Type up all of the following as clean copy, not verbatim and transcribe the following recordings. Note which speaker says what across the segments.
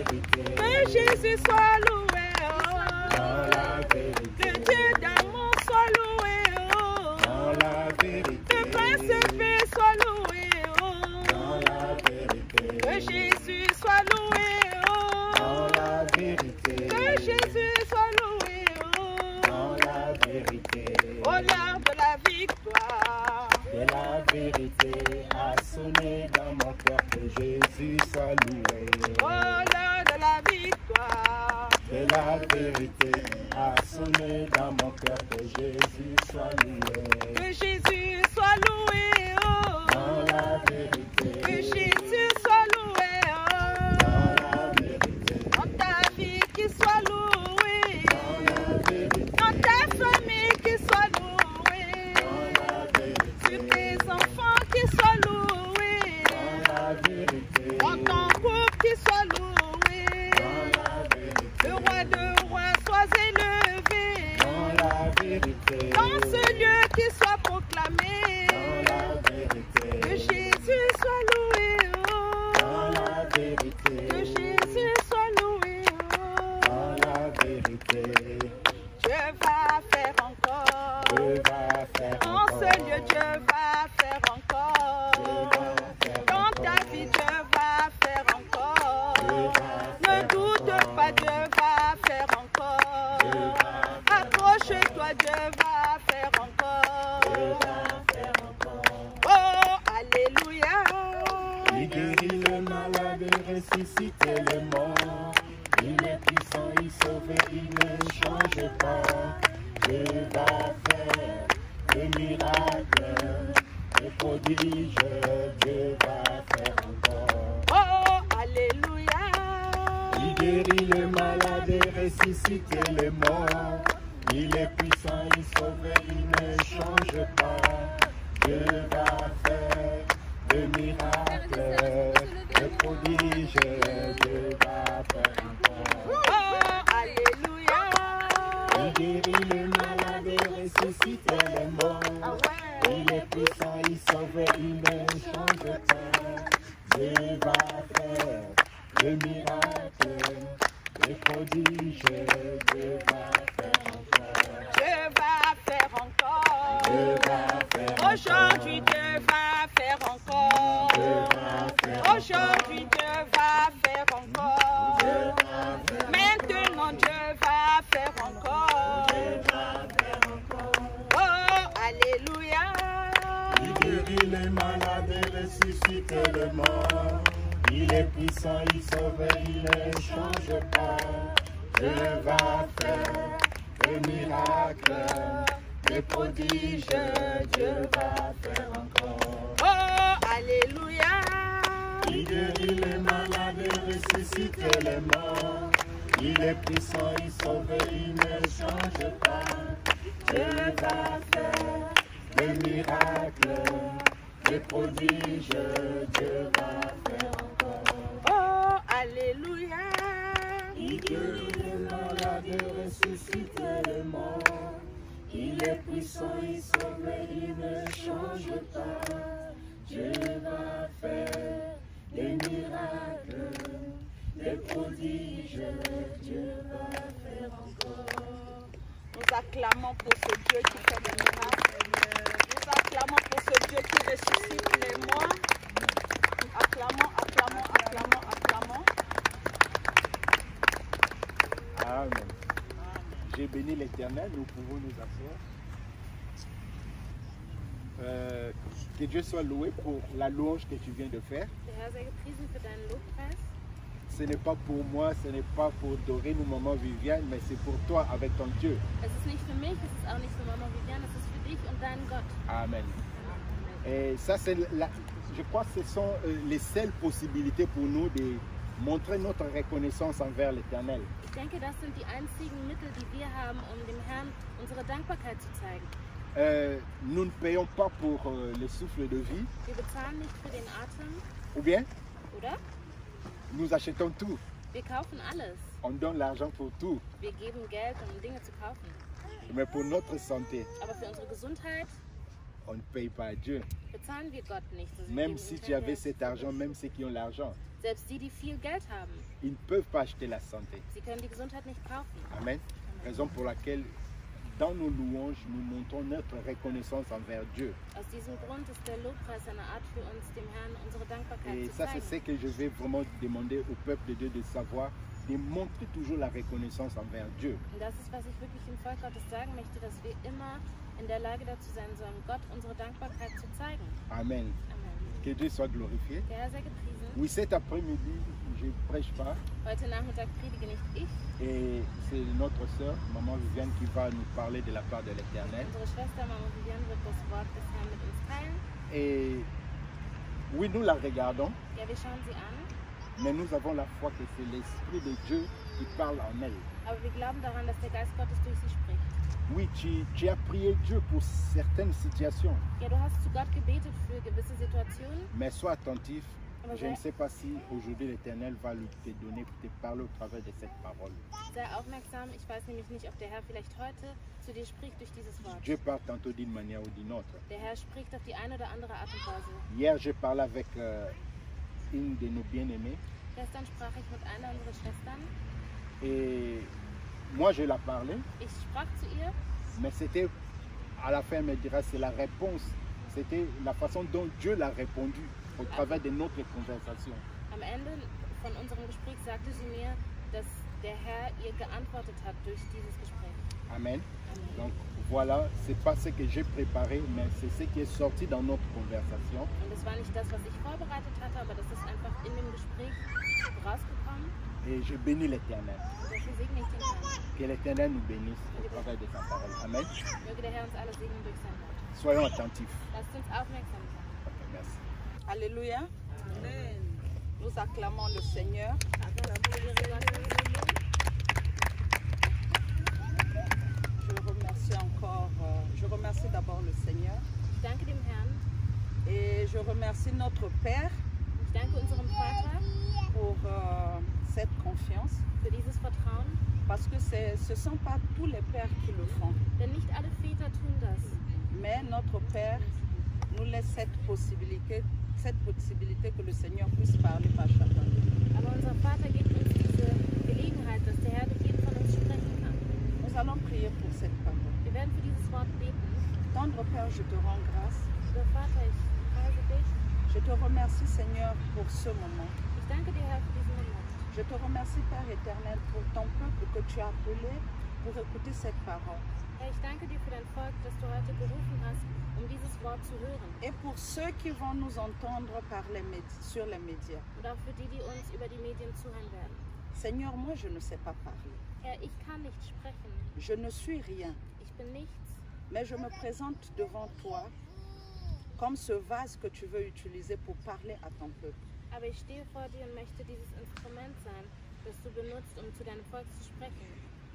Speaker 1: Que Jésus soit loué, oh.
Speaker 2: Dans la vérité.
Speaker 1: Que Dieu d'amour soit loué, oh.
Speaker 2: Dans la vérité.
Speaker 1: Que Prince et paix soit loué, oh.
Speaker 2: Dans la vérité.
Speaker 1: Que Jésus soit loué, oh.
Speaker 2: Dans la vérité.
Speaker 1: Que Jésus soit loué, oh.
Speaker 2: Dans la vérité.
Speaker 1: Au l'heure de la victoire.
Speaker 2: Et la vérité a sonné dans mon cœur, que Jésus soit loué.
Speaker 1: Oh, l'heure de la victoire.
Speaker 2: Et la vérité a sonné dans mon cœur, que Jésus soit loué.
Speaker 1: Que Jésus soit loué, oh.
Speaker 2: Dans la vérité.
Speaker 1: Que Jésus soit loué, oh.
Speaker 2: Dans la vérité.
Speaker 1: Dans ta vie, qu'il soit loué.
Speaker 2: Dans la vérité.
Speaker 1: Dans ta famille, qu'il soit loué.
Speaker 2: Dans la vérité.
Speaker 1: Sur tes enfants, qu'il soit loué.
Speaker 2: Dans la vérité.
Speaker 1: Dans ton couple, qu'il soit loué.
Speaker 2: Dans la vérité.
Speaker 1: Le roi de rois, sois élevé.
Speaker 2: Dans la vérité.
Speaker 1: Dans ce lieu, qu'il soit proclamé.
Speaker 2: Dans la vérité.
Speaker 1: Que Jésus soit loué, oh.
Speaker 2: Dans la vérité.
Speaker 1: Que Jésus soit loué, oh.
Speaker 2: Dans la vérité.
Speaker 1: Dieu va faire encore.
Speaker 2: Dieu va faire
Speaker 1: En
Speaker 2: encore.
Speaker 1: ce lieu, Dieu va faire encore.
Speaker 2: Dieu va faire
Speaker 1: Dans
Speaker 2: encore.
Speaker 1: ta vie, Dieu va faire encore.
Speaker 2: Dieu va
Speaker 1: Ne
Speaker 2: faire
Speaker 1: doute
Speaker 2: encore.
Speaker 1: pas, Dieu va faire encore.
Speaker 2: Dieu va faire
Speaker 1: Accroche-toi, Dieu va faire
Speaker 2: Dieu
Speaker 1: encore.
Speaker 2: va faire encore.
Speaker 1: Oh, alléluia.
Speaker 2: Il guérit les malades et ressuscite les morts. Il est puissant, il sauve, il ne change pas. Dieu va faire des miracles, des prodiges. Dieu va faire encore.
Speaker 1: Oh, alléluia.
Speaker 2: Il guérit les malades et ressuscite les morts. Il est puissant, il sauve, il ne change pas. Dieu va faire des miracles, des prodiges. Dieu va faire encore.
Speaker 1: Oh, alléluia.
Speaker 2: Il guérit les malades et ressuscite les morts.
Speaker 1: Ah ouais.
Speaker 2: Il est puissant, il sauve, il ne change pas. Dieu va faire des miracles, des prodiges. Dieu va faire encore.
Speaker 1: Dieu va faire encore.
Speaker 2: Dieu va faire
Speaker 1: Aujourd'hui, Dieu va faire encore. Aujourd'hui, Dieu va faire encore. Maintenant, Dieu va faire encore. Oh, alléluia.
Speaker 2: Il guérit les malades et ressuscite les morts. Il est puissant, il sauve, il ne change pas. Dieu va faire des miracles, des prodiges. Dieu va faire encore.
Speaker 1: Oh, alléluia.
Speaker 2: Il guérit les malades et ressuscite les morts. Il est puissant, il sauve, il ne change pas. Dieu va faire des miracles, des prodiges. Dieu va faire encore.
Speaker 1: Oh, alléluia.
Speaker 2: Il guérit les malades et ressuscite les morts. Il est puissant, il sauve, il ne change pas. Dieu va faire des miracles, des prodiges. Dieu va faire encore.
Speaker 1: Nous acclamons pour ce Dieu qui fait des miracles. Nous acclamons pour ce Dieu qui ressuscite les morts. Acclamons, acclamons, acclamons, acclamons.
Speaker 2: Amen. J'ai béni l'Éternel, nous pouvons nous asseoir. Que Dieu soit loué pour la louange que tu viens de faire.
Speaker 3: Der Herr sei gepriesen für deinen Lobpreis.
Speaker 2: Ce n'est pas pour moi, ce n'est pas pour Doreen ou Maman Viviane, mais c'est pour toi avec ton Dieu.
Speaker 3: Es ist nicht für mich, es ist auch nicht für Mama Viviane, es ist für dich und deinen Gott.
Speaker 2: Amen. Et ça, je crois que ce sont les seules possibilités pour nous de montrer notre reconnaissance envers l'Éternel.
Speaker 3: Ich denke, das sind die einzigen Mittel, die wir haben, um dem Herrn unsere Dankbarkeit zu zeigen.
Speaker 2: Nous ne payons pas pour le souffle de vie,
Speaker 3: Wir bezahlen nicht für den Atem,
Speaker 2: ou bien
Speaker 3: oder?
Speaker 2: nous achetons tout.
Speaker 3: Wir kaufen alles.
Speaker 2: On donne l'argent pour tout,
Speaker 3: Wir geben Geld, um Dinge zu kaufen.
Speaker 2: mais pour notre santé,
Speaker 3: Aber für unsere Gesundheit
Speaker 2: on ne paye pas à Dieu.
Speaker 3: bezahlen wir Gott nicht. Also wir
Speaker 2: Même
Speaker 3: geben
Speaker 2: si
Speaker 3: ihm
Speaker 2: tu
Speaker 3: kein
Speaker 2: avais
Speaker 3: Geld.
Speaker 2: cet argent, même ceux qui ont l'argent,
Speaker 3: Selbst die, die viel Geld haben,
Speaker 2: ils ne peuvent pas acheter la santé.
Speaker 3: sie können die Gesundheit nicht kaufen.
Speaker 2: Amen. Raison pour laquelle, dans nos louanges, nous montrons notre reconnaissance envers Dieu.
Speaker 3: Aus diesem Grund ist der Lobpreis eine Art für uns, dem Herrn unsere Dankbarkeit
Speaker 2: Et
Speaker 3: zu
Speaker 2: ça, c'est ce
Speaker 3: zeigen.
Speaker 2: que je vais vraiment demander au peuple de Dieu de savoir, de montrer toujours la reconnaissance envers Dieu.
Speaker 3: Und das ist, was ich wirklich dem Volk Gottes sagen möchte, dass wir immer in der Lage dazu sein sollen, Gott unsere Dankbarkeit zu zeigen.
Speaker 2: Amen.
Speaker 3: Amen.
Speaker 2: Que Dieu soit glorifié.
Speaker 3: Der Herr sei gepriesen.
Speaker 2: Oui, cet après-midi, je ne prêche pas.
Speaker 3: Heute Nachmittag predige nicht ich.
Speaker 2: Et c'est notre sœur, Maman Viviane, qui va nous parler de la part de l'Éternel.
Speaker 3: Unsere Schwester Mama Viviane wird das Wort des Herrn mit uns teilen.
Speaker 2: Et oui, nous la regardons,
Speaker 3: Ja, wir schauen sie an,
Speaker 2: mais nous avons la foi que c'est l'Esprit de Dieu qui parle en elle.
Speaker 3: aber wir glauben daran, dass der Geist Gottes durch sie spricht.
Speaker 2: Oui, tu as prié Dieu pour certaines situations,
Speaker 3: Ja, du hast zu Gott gebetet für gewisse Situationen,
Speaker 2: mais sois attentif.
Speaker 3: aber
Speaker 2: Je ne sais pas si aujourd'hui l'Éternel va te donner, te parler au travers de cette parole.
Speaker 3: sei aufmerksam. Ich weiß nämlich nicht, ob der Herr vielleicht heute zu dir spricht durch dieses Wort.
Speaker 2: Dieu parle tantôt d'une manière ou d'une autre.
Speaker 3: Der Herr spricht auf die eine oder andere Art und Weise.
Speaker 2: Hier, j'ai parlé avec une de nos bien-aimées
Speaker 3: Gestern sprach ich mit einer unserer Schwestern.
Speaker 2: et moi je la parlais,
Speaker 3: Ich sprach zu ihr,
Speaker 2: mais c'était, à la fin, elle me dira, c'est la réponse, c'était la façon dont Dieu l'a répondu au travers de notre conversation.
Speaker 3: am Ende von unserem Gespräch sagte sie mir, dass der Herr ihr geantwortet hat durch dieses Gespräch.
Speaker 2: Amen.
Speaker 3: Amen.
Speaker 2: Donc voilà, c'est pas ce que j'ai préparé, mais c'est ce qui est sorti dans notre conversation.
Speaker 3: Und das war nicht das, was ich vorbereitet hatte, aber das ist einfach in dem Gespräch rausgekommen.
Speaker 2: Et je bénis l'Éternel.
Speaker 3: Und dafür segne ich den Herrn.
Speaker 2: Que l'Éternel nous bénisse au travers de sa parole. Amen.
Speaker 3: Möge der Herr uns alle segnen durch sein Wort.
Speaker 2: Soyons attentifs.
Speaker 3: Lasst uns aufmerksam sein.
Speaker 2: Ok, merci.
Speaker 1: Alléluia. Nous acclamons le Seigneur. Je remercie d'abord le Seigneur
Speaker 3: Ich danke dem Herrn.
Speaker 1: et je remercie notre Père
Speaker 3: Ich danke unserem Vater
Speaker 1: pour cette confiance
Speaker 3: für dieses Vertrauen,
Speaker 1: parce que ce ne sont pas tous les pères qui le font,
Speaker 3: denn nicht alle Väter tun das.
Speaker 1: mais notre Père nous laisse cette possibilité que le Seigneur puisse parler par chacun de nous.
Speaker 3: Aber unser Vater gibt uns diese Gelegenheit, dass der Herr durch jeden von uns sprechen kann.
Speaker 1: Nous allons prier pour cette parole.
Speaker 3: Wir werden für dieses Wort beten.
Speaker 1: Tendre Père, je te rends grâce.
Speaker 3: Lieber Vater, ich preise dich.
Speaker 1: Je te remercie Seigneur pour ce moment.
Speaker 3: Ich danke dir, Herr, für diesen Moment.
Speaker 1: Je te remercie Père éternel pour ton peuple que tu as appelé pour écouter cette parole.
Speaker 3: Herr, ich danke dir für dein Volk, das du heute gerufen hast, um dieses Wort zu hören.
Speaker 1: Et pour ceux qui vont nous entendre par sur les médias.
Speaker 3: Und auch für die, die uns über die Medien zuhören werden.
Speaker 1: Seigneur, moi je ne sais pas parler.
Speaker 3: Herr, ich kann nicht sprechen.
Speaker 1: Je ne suis rien.
Speaker 3: Ich bin nichts.
Speaker 1: Mais je me présente devant toi comme ce vase que tu veux utiliser pour parler à ton peuple.
Speaker 3: Aber ich stehe vor dir und möchte dieses Instrument sein, das du benutzt, um zu deinem Volk zu sprechen.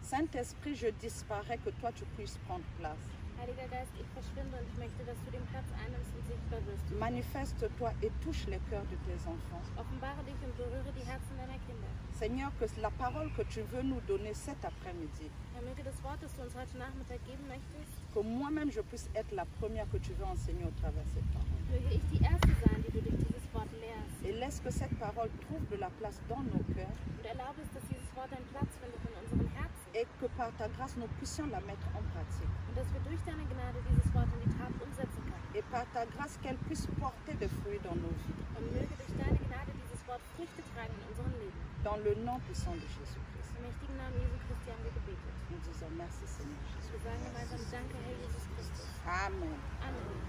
Speaker 1: Saint-Esprit, je disparais, que toi tu puisses prendre place.
Speaker 3: Heiliger Geist, ich verschwinde und ich möchte, dass du den Platz einnimmst und sichtbar wirst.
Speaker 1: Manifeste-toi et touche les cœurs de tes enfants.
Speaker 3: Offenbare dich und berühre die Herzen deiner Kinder.
Speaker 1: Seigneur, que la parole que tu veux nous donner cet après-midi,
Speaker 3: Herr, möge das Wort, das du uns heute Nachmittag geben möchtest,
Speaker 1: que moi-même je puisse être la première que tu veux enseigner au travers de cette parole.
Speaker 3: möge ich die Erste sein, die du durch dieses Wort lehrst.
Speaker 1: Et laisse que cette parole trouve de la place dans nos cœurs
Speaker 3: Und erlaube es, dass dieses Wort einen Platz findet in unseren Herzen.
Speaker 1: et que par ta grâce nous puissions la mettre en pratique.
Speaker 3: Und dass wir durch deine Gnade dieses Wort in die Tat umsetzen können.
Speaker 1: Et par ta grâce qu'elle puisse porter des fruits dans nos vies.
Speaker 3: Und möge durch deine Gnade dieses Wort Früchte tragen in unserem Leben.
Speaker 1: Dans le nom puissant de Jésus-Christ.
Speaker 3: Im mächtigen Namen Jesu Christi haben wir gebetet.
Speaker 1: Nous disons merci Seigneur Jésus.
Speaker 3: Wir sagen gemeinsam Danke, Herr Jesus Christus.
Speaker 1: Amen.
Speaker 3: Amen.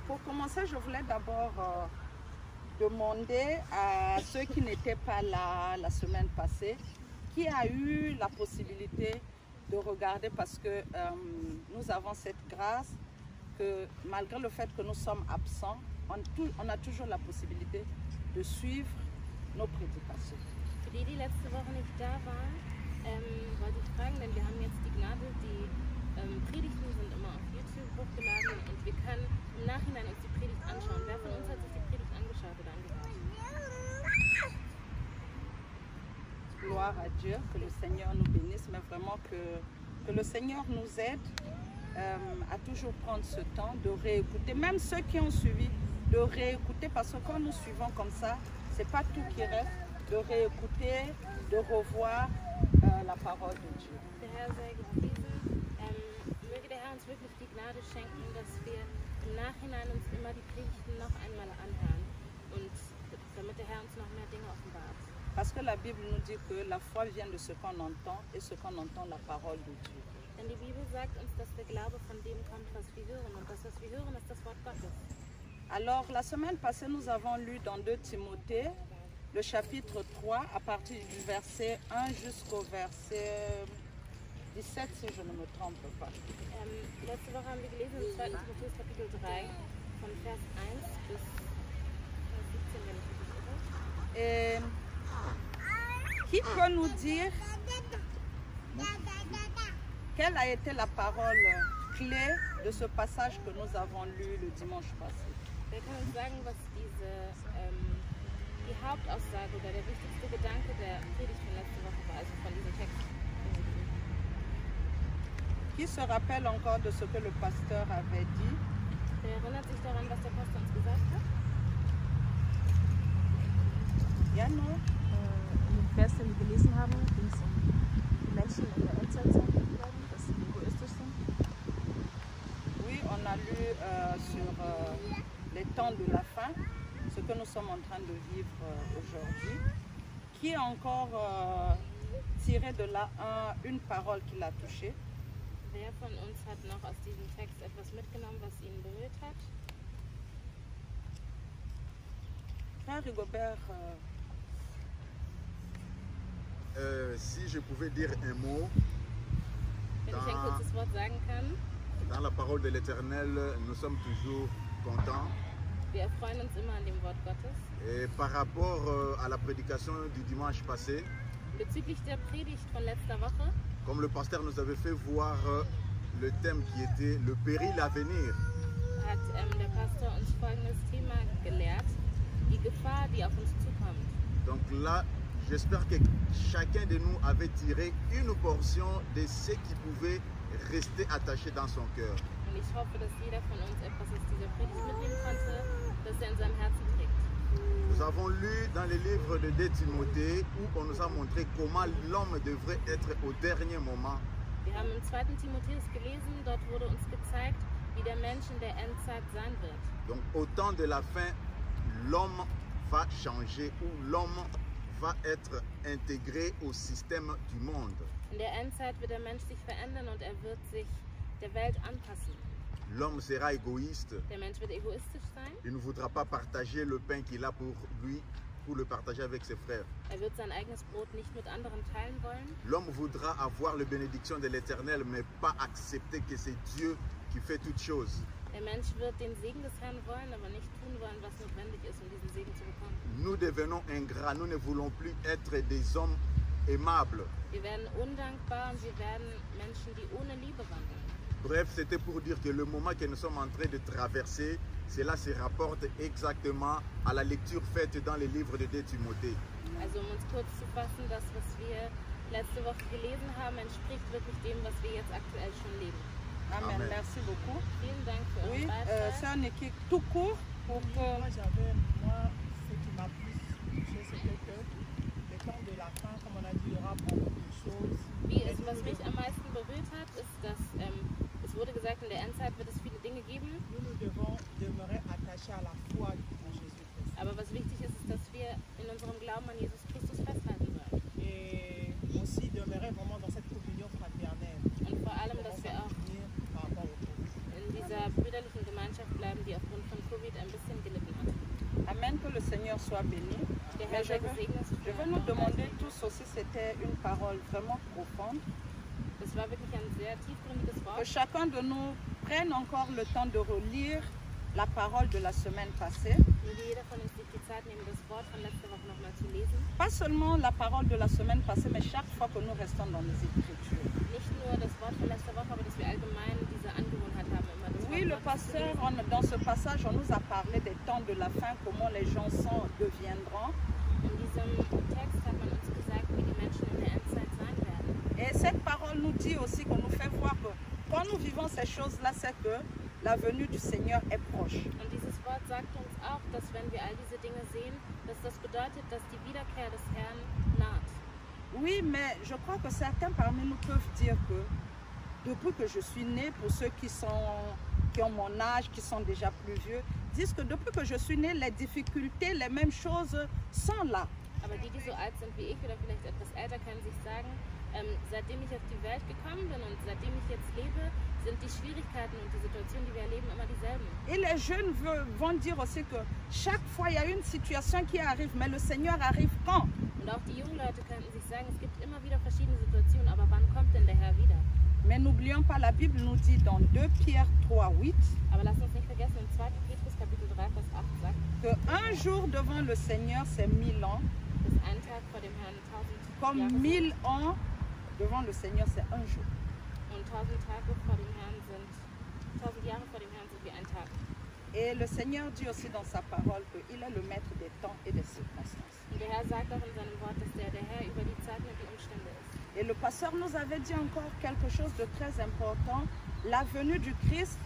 Speaker 1: Pour commencer, je voulais d'abord demander à ceux qui n'étaient pas là la semaine passée, qui a eu la possibilité de regarder, parce que nous avons cette grâce que malgré le fait que nous sommes absents, on a toujours la possibilité de suivre nos prédications.
Speaker 3: Für die, die letzte Woche nicht da waren, wollte ich fragen, denn wir haben jetzt die Gnade, die Predigten sind immer auf YouTube hochgeladen und wir können im Nachhinein uns die Predigt anschauen. Wer von uns hat sich die Predigt angeschaut oder angehört?
Speaker 1: Gloire à Dieu, que le Seigneur nous bénisse, mais vraiment que le Seigneur nous aide à toujours prendre ce temps de réécouter, même ceux qui ont suivi, de réécouter, parce que quand nous suivons comme ça, c'est pas tout qui reste, de réécouter, de revoir la parole de Dieu.
Speaker 3: Der Herr sei gepriesen. Möge der Herr uns wirklich die Gnade schenken, dass wir im Nachhinein uns immer die Predigten noch einmal anhören und damit der Herr uns noch mehr Dinge offenbart.
Speaker 1: Parce que la Bible nous dit que la foi vient de ce qu'on entend et ce qu'on entend, la parole de Dieu.
Speaker 3: Denn die Bibel sagt uns, dass der Glaube von dem kommt, was wir hören. Und das, was wir hören, ist das Wort Gottes.
Speaker 1: Alors, la semaine passée, nous avons lu dans 2 Timothée, le chapitre 3, à partir du verset 1 jusqu'au verset 17, si je ne me trompe pas.
Speaker 3: Letzte Woche haben wir gelesen im 2. Timotheus Kapitel 3, von Vers 1 bis Vers 17, wenn ich mich nicht irre.
Speaker 1: Et qui peut nous dire quelle a été la parole clé de ce passage que nous avons lu le dimanche passé?
Speaker 3: Wer kann uns sagen, was die Hauptaussage oder der wichtigste Gedanke der Predigt von letzter Woche war, also von diesem Text?
Speaker 1: Qui se rappelle encore de ce que le pasteur avait dit?
Speaker 3: Wer erinnert sich daran, was der Pastor uns gesagt hat?
Speaker 1: Jano?
Speaker 4: In dem Vers, den wir gelesen haben, ging es um die Menschen in der Endzeit sein werden, dass sie egoistisch sind.
Speaker 1: Oui, on a lu sur les temps de la fin, ce que nous sommes en train de vivre aujourd'hui. Qui a encore tiré de là une parole qui l'a touché?
Speaker 3: Wer von uns hat noch aus diesem Text etwas mitgenommen, was ihn berührt hat?
Speaker 1: Frère Rigobert,
Speaker 2: si je pouvais dire un mot,
Speaker 3: Wenn ich ein kurzes Wort sagen kann,
Speaker 2: dans la parole de l'Éternel, nous sommes toujours contents.
Speaker 3: wir erfreuen uns immer an dem Wort Gottes.
Speaker 2: Et par rapport à la prédication du dimanche passé,
Speaker 3: Bezüglich der Predigt von letzter Woche,
Speaker 2: comme le pasteur nous avait fait voir le thème qui était le péril à venir.
Speaker 3: hat der Pastor uns folgendes Thema gelehrt, die Gefahr, die auf uns zukommt.
Speaker 2: Donc là, j'espère que chacun de nous avait tiré une portion de ce qui pouvait rester attaché dans son cœur.
Speaker 3: Und ich hoffe, dass jeder von uns etwas aus dieser Predigt mitnehmen konnte, das er in seinem Herzen trägt.
Speaker 2: Nous avons lu dans le livre de 2 Timothée où on nous a montré comment l'homme devrait être au dernier moment.
Speaker 3: Wir haben im 2. Timotheus gelesen, dort wurde uns gezeigt, wie der Mensch in der Endzeit sein wird.
Speaker 2: Donc au temps de la fin, l'homme va changer ou l'homme va être intégré au système du monde.
Speaker 3: In der Endzeit wird der Mensch sich verändern und er wird sich der Welt anpassen.
Speaker 2: L'homme sera égoïste.
Speaker 3: Der Mensch wird egoistisch sein.
Speaker 2: Il ne voudra pas partager le pain qu'il a pour lui, pour le partager avec ses frères.
Speaker 3: Er wird sein eigenes Brot nicht mit anderen teilen wollen.
Speaker 2: L'homme voudra avoir la bénédiction de l'Éternel, mais pas accepter que c'est Dieu qui fait toutes choses.
Speaker 3: Der Mensch wird den Segen des Herrn wollen, aber nicht tun wollen, was notwendig ist, um diesen Segen zu bekommen.
Speaker 2: Nous devenons ingrats, nous ne voulons plus être des hommes aimables.
Speaker 3: Wir werden undankbar und wir werden Menschen, die ohne Liebe wandeln.
Speaker 2: Bref, c'était pour dire que le moment que nous sommes en train de traverser, cela se rapporte exactement à la lecture faite dans les livres de 2 Timothée.
Speaker 3: Also um uns kurz zu fassen, das, was wir letzte Woche gelesen haben, entspricht wirklich dem, was wir jetzt aktuell schon leben.
Speaker 1: Amen.
Speaker 2: Amen.
Speaker 1: Merci beaucoup.
Speaker 3: Vielen Dank für
Speaker 1: Oui,
Speaker 3: euren Beitrag.
Speaker 1: c'est un équipe tout court pour que...
Speaker 5: Moi, ce qui m'a plus touché, c'était que le temps de la fin, comme on a dit, il y aura beaucoup de choses.
Speaker 3: Was mich am meisten berührt hat, ist, dass es wurde gesagt, in der Endzeit wird es viele Dinge geben.
Speaker 5: Nous devons demeurer attachés à la foi en Jésus-Christ.
Speaker 3: Aber was wichtig ist, ist, dass wir in unserem Glauben an Jesus Christus festhalten sollen.
Speaker 5: Et aussi demeurer vraiment dans cette communion fraternelle.
Speaker 3: Und vor allem, dass wir auch
Speaker 5: Tenir par rapport au Covid.
Speaker 3: in dieser brüderlichen Gemeinschaft bleiben, die aufgrund von Covid ein bisschen gelitten hat.
Speaker 1: Amen, que le Seigneur soit béni.
Speaker 3: Der
Speaker 1: Mais
Speaker 3: Herr sei gesegnet.
Speaker 1: je veux nous demander tous aussi, c'était une parole vraiment profonde,
Speaker 3: Das war wirklich ein sehr tiefgründiges
Speaker 1: que
Speaker 3: Wort.
Speaker 1: chacun de nous prenne encore le temps de relire la parole de la semaine passée.
Speaker 3: Möge jeder von uns sich die Zeit nehmen, das Wort von letzter Woche nochmal zu lesen.
Speaker 1: Pas seulement la parole de la semaine passée, mais chaque fois que nous restons dans les Écritures.
Speaker 3: Nicht nur das Wort von letzter Woche, aber dass wir allgemein diese Angewohnheit haben, immer das
Speaker 1: Oui, le
Speaker 3: Wort Gottes zu
Speaker 1: pasteur,
Speaker 3: lesen.
Speaker 1: dans ce passage, on nous a parlé des temps de la fin, comment les gens deviendront.
Speaker 3: In diesem Text hat man uns gesagt, wie die Menschen in der Endzeit sein werden.
Speaker 1: Et cette parole nous dit aussi, qu'on nous fait voir que quand nous vivons ces choses-là, c'est que la venue du Seigneur est proche.
Speaker 3: Und dieses Wort sagt uns auch, dass wenn wir all diese Dinge sehen, dass das bedeutet, dass die Wiederkehr des Herrn naht.
Speaker 1: Oui, mais je crois que certains parmi nous peuvent dire que depuis que je suis née, pour ceux qui ont mon âge, qui sont déjà plus vieux, disent que depuis que je suis née, les difficultés, les mêmes choses sont là.
Speaker 3: Aber die so alt sind wie ich oder vielleicht etwas älter, können sich sagen, seitdem ich auf die Welt gekommen bin und seitdem ich jetzt lebe, sind die Schwierigkeiten und die Situationen, die wir erleben, immer dieselben.
Speaker 1: Et les jeunes vont dire aussi que chaque fois il y a une situation qui arrive, mais le Seigneur arrive quand?
Speaker 3: Und auch die jungen Leute könnten sich sagen, es gibt immer wieder verschiedene Situationen, aber wann kommt denn der Herr wieder?
Speaker 1: Mais n'oublions pas, la Bible nous dit dans 2 Pierre 3, 8
Speaker 3: Aber lasst uns nicht vergessen, im 2. Petrus Kapitel 3, Vers 8 sagt,
Speaker 1: qu'un jour devant le Seigneur, c'est 1000 ans,
Speaker 3: dass ein Tag vor dem Herrn 1000
Speaker 1: comme
Speaker 3: Jahre
Speaker 1: 1000
Speaker 3: sind
Speaker 1: ans devant le Seigneur, c'est un jour.
Speaker 3: und 1000 Tage vor dem Herrn sind, 1000 Jahre vor dem Herrn sind wie ein Tag.
Speaker 1: Et le Seigneur dit aussi dans sa parole qu'il est le maître des temps et des circonstances.
Speaker 3: Und der Herr sagt auch in seinem Wort, dass der Herr über die Zeiten und die Umstände ist.
Speaker 1: Et le pasteur nous avait dit encore quelque chose de très important. La venue du Christ,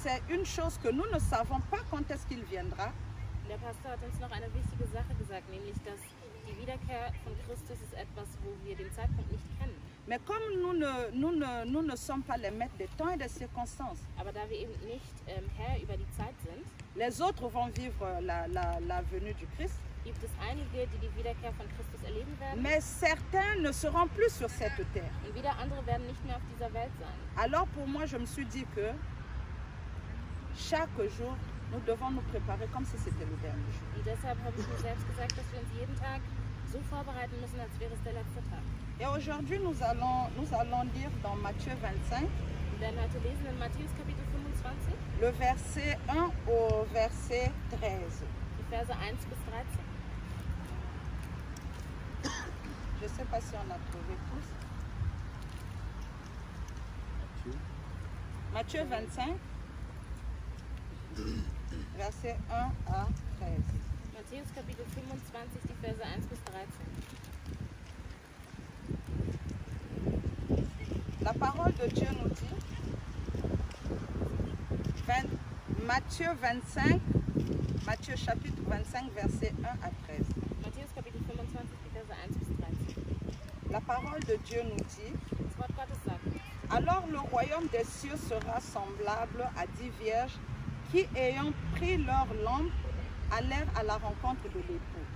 Speaker 1: c'est une chose que nous ne savons pas quand est-ce qu'il viendra.
Speaker 3: Der Pastor hat uns noch eine wichtige Sache gesagt, nämlich dass die Wiederkehr von Christus ist etwas, wo wir den Zeitpunkt nicht kennen.
Speaker 1: Mais comme nous ne sommes pas les maîtres des temps et des circonstances,
Speaker 3: Aber da wir eben nicht Herr über die Zeit sind,
Speaker 1: les autres vont vivre la venue du Christ.
Speaker 3: gibt es einige, die die Wiederkehr von Christus erleben werden.
Speaker 1: Mais certains ne seront plus sur cette terre.
Speaker 3: Und wieder andere werden nicht mehr auf dieser Welt sein.
Speaker 1: Alors pour moi, je me suis dit que chaque jour, nous devons nous préparer comme si c'était le dernier jour.
Speaker 3: Und deshalb habe ich mir selbst gesagt, dass wir uns jeden Tag so vorbereiten müssen, als wäre es der letzte Tag.
Speaker 1: Et aujourd'hui, nous allons lire dans Matthieu 25,
Speaker 3: Wir werden heute lesen in Matthäus Kapitel 25,
Speaker 1: le verset 1 au verset 13.
Speaker 3: die Verse 1 bis 13.
Speaker 1: Je ne sais pas si on a trouvé tous. Matthieu 25, verset 1 à 13.
Speaker 3: Matthäus Kapitel 25, die Verse 1 bis 13.
Speaker 1: La parole de Dieu nous dit, Matthieu 25, Matthieu chapitre 25, verset 1 à 13.
Speaker 3: Matthäus Kapitel 25, die Verse 1 bis 13.
Speaker 1: La parole de Dieu nous dit,
Speaker 3: Das Wort Gottes sagt,
Speaker 1: alors le royaume des cieux sera semblable à 10 vierges qui, ayant pris leur lampe, allèrent à la rencontre de l'époux.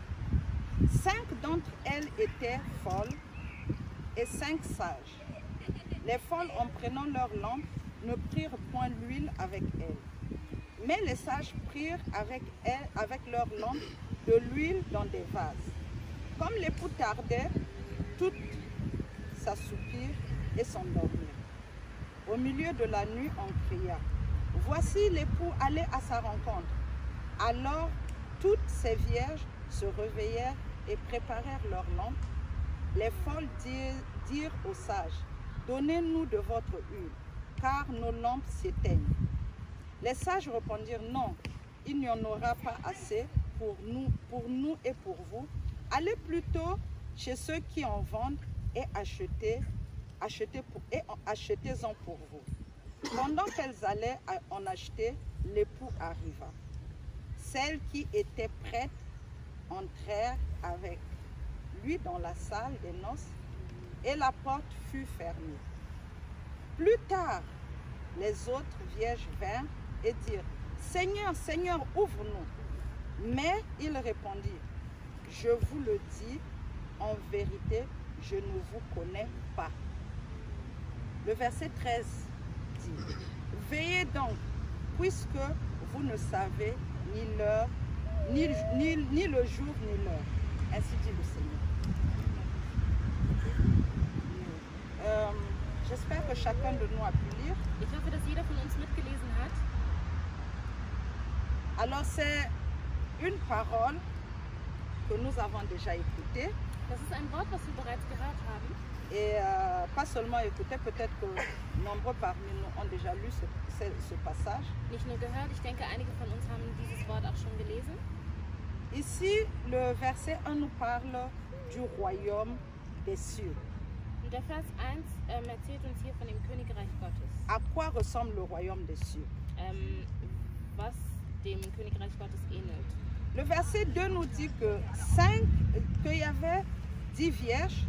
Speaker 1: 5 d'entre elles étaient folles et 5 sages. Les folles, en prenant leur lampe, ne prirent point l'huile avec elles. Mais les sages prirent avec leur lampe de l'huile dans des vases. Comme l'époux tardait, toutes s'assoupirent et s'endormirent. Au milieu de la nuit, on cria, « Voici l'époux allé à sa rencontre. » Alors toutes ces vierges se réveillèrent et préparèrent leurs lampes. Les folles dirent aux sages, « Donnez-nous de votre huile, car nos lampes s'éteignent. » Les sages répondirent, « Non, il n'y en aura pas assez pour nous et pour vous. Allez plutôt chez ceux qui en vendent et achetez-en pour vous. » Pendant qu'elles allaient en acheter, l'époux arriva. Celles qui étaient prêtes entrèrent avec lui dans la salle des noces et la porte fut fermée. Plus tard, les autres vierges vinrent et dirent, « Seigneur, Seigneur, ouvre-nous. » Mais il répondit, « Je vous le dis, en vérité, je ne vous connais pas. » Le verset 13 dit, « Veillez donc, puisque vous ne savez ni l'heure, ni le jour, ni l'heure. » Ainsi dit le Seigneur. J'espère que chacun de nous a pu lire.
Speaker 3: Ich hoffe, dass jeder von uns mitgelesen hat.
Speaker 1: Alors c'est une parole que nous avons déjà écoutée.
Speaker 3: Das ist ein Wort, was wir bereits gehört haben.
Speaker 1: Et pas seulement écouté, peut-être que nombreux parmi nous ont déjà lu ce passage.
Speaker 3: Nicht nur gehört, ich denke, einige von uns haben dieses Wort auch schon gelesen.
Speaker 1: Ici, le verset 1 nous parle du royaume des cieux.
Speaker 3: Und der Vers 1 erzählt uns hier von dem Königreich Gottes.
Speaker 1: À quoi ressemble le royaume des cieux?
Speaker 3: Was dem Königreich Gottes ähnelt.
Speaker 1: Le verset 2 nous dit qu'il y avait 10 vierges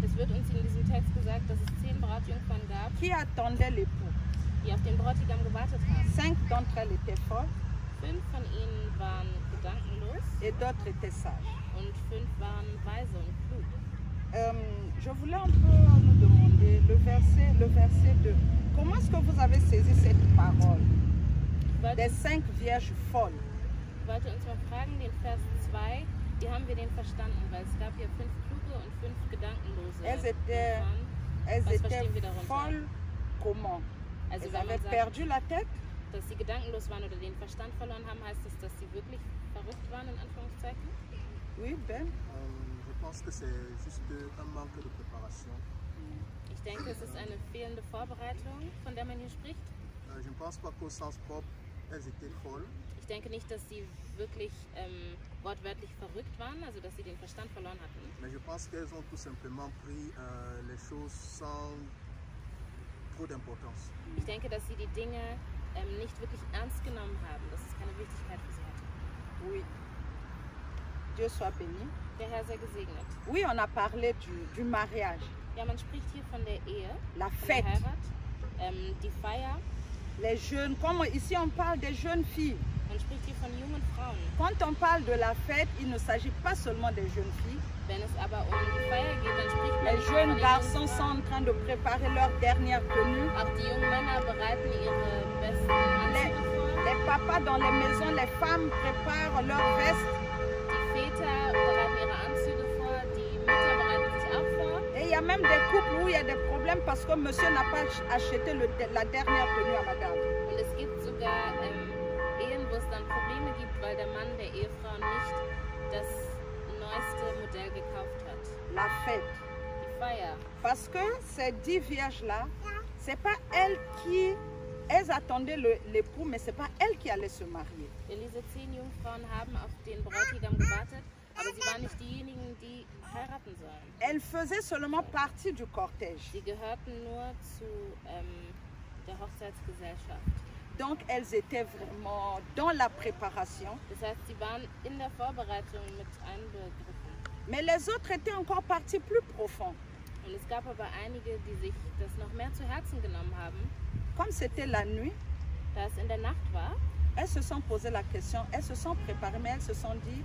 Speaker 3: Es wird uns in diesem Text gesagt, dass es 10 Brautjungfern gab,
Speaker 1: qui attendaient l'époux.
Speaker 3: die auf den Bräutigam gewartet haben.
Speaker 1: 5 d'entre elles étaient folles
Speaker 3: 5 von ihnen waren gedankenlos
Speaker 1: et d'autres étaient sages.
Speaker 3: und 5 waren weise und klug.
Speaker 1: Je voulais un peu nous demander le verset 2. Comment est-ce que vous avez saisi cette parole
Speaker 3: Ich
Speaker 1: des 5 vierges folles?
Speaker 3: wollte uns mal fragen, den Vers 2, wie haben wir den verstanden? Weil es gab ja 5 kluge und 5 gedankenlose.
Speaker 1: Elles étaient,
Speaker 3: Jungfrauen.
Speaker 1: elles
Speaker 3: Was
Speaker 1: étaient
Speaker 3: verstehen wir darunter?
Speaker 1: folles comment?
Speaker 3: Also
Speaker 1: Elles
Speaker 3: wenn
Speaker 1: avaient
Speaker 3: man sagt,
Speaker 1: perdu la tête?
Speaker 3: dass sie gedankenlos waren oder den Verstand verloren haben, heißt das, dass sie wirklich verrückt waren, in Anführungszeichen?
Speaker 1: Oui, Ben.
Speaker 2: Je pense que c'est juste un manque de préparation.
Speaker 3: Ich denke, es ist eine fehlende Vorbereitung, von der man hier spricht.
Speaker 2: Je ne pense pas qu'au sens propre, elles étaient folles.
Speaker 3: Ich denke nicht, dass sie wirklich wortwörtlich verrückt waren, also dass sie den Verstand verloren hatten.
Speaker 2: Mais je pense qu'elles ont tout simplement pris les choses sans trop d'importance.
Speaker 3: Ich denke, dass sie die Dinge nicht wirklich ernst genommen haben, dass es keine Wichtigkeit für sie hatte.
Speaker 1: Oui. Dieu soit béni.
Speaker 3: Der Herr sei gesegnet.
Speaker 1: Oui, on a parlé du mariage,
Speaker 3: Ja, man spricht hier von der Ehe,
Speaker 1: la
Speaker 3: von der
Speaker 1: fête,
Speaker 3: Heirat, die Feier.
Speaker 1: les jeunes. Comme ici on parle des jeunes filles.
Speaker 3: Man spricht hier von jungen Frauen.
Speaker 1: Quand on parle de la fête, il ne s'agit pas seulement des jeunes filles.
Speaker 3: Wenn es aber um die Feier geht, dann spricht man
Speaker 1: Les
Speaker 3: nicht nur von
Speaker 1: jeunes
Speaker 3: den
Speaker 1: garçons
Speaker 3: jungen
Speaker 1: sont
Speaker 3: Frauen.
Speaker 1: en train de préparer leur dernière tenue.
Speaker 3: Auch die jungen Männer bereiten ihre besten Anzüge vor.
Speaker 1: Les papas dans les maisons, les femmes préparent leur veste.
Speaker 3: Die Väter bereiten ihre Anzüge vor, die Mütter bereiten sich auch vor.
Speaker 1: Et il y a même des couples où il y a des problèmes parce que monsieur n'a pas acheté la dernière tenue à madame.
Speaker 3: Und es gibt sogar Ehen, wo es dann Probleme gibt, weil der Mann der Ehefrau nicht das neueste Modell gekauft hat.
Speaker 1: La fête.
Speaker 3: Die Feier.
Speaker 1: Parce que ces 10 vierges-là, c'est pas elles attendaient l'époux, mais c'est pas elles qui allaient se marier.
Speaker 3: Denn diese 10 Jungfrauen haben auf den Bräutigam gewartet, aber sie waren nicht diejenigen, die heiraten sollen.
Speaker 1: Elles faisaient seulement partie du cortège.
Speaker 3: Sie gehörten nur zu der Hochzeitsgesellschaft.
Speaker 1: Donc elles étaient vraiment dans la préparation.
Speaker 3: Das heißt, sie waren in der Vorbereitung mit einbegriffen.
Speaker 1: Mais les autres étaient encore partis plus profond.
Speaker 3: Und es gab aber einige, die sich das noch mehr zu Herzen genommen haben.
Speaker 1: Comme c'était la nuit,
Speaker 3: Da es in der Nacht war,
Speaker 1: elles se sont posé la question, elles se sont préparées, mais elles se sont dit,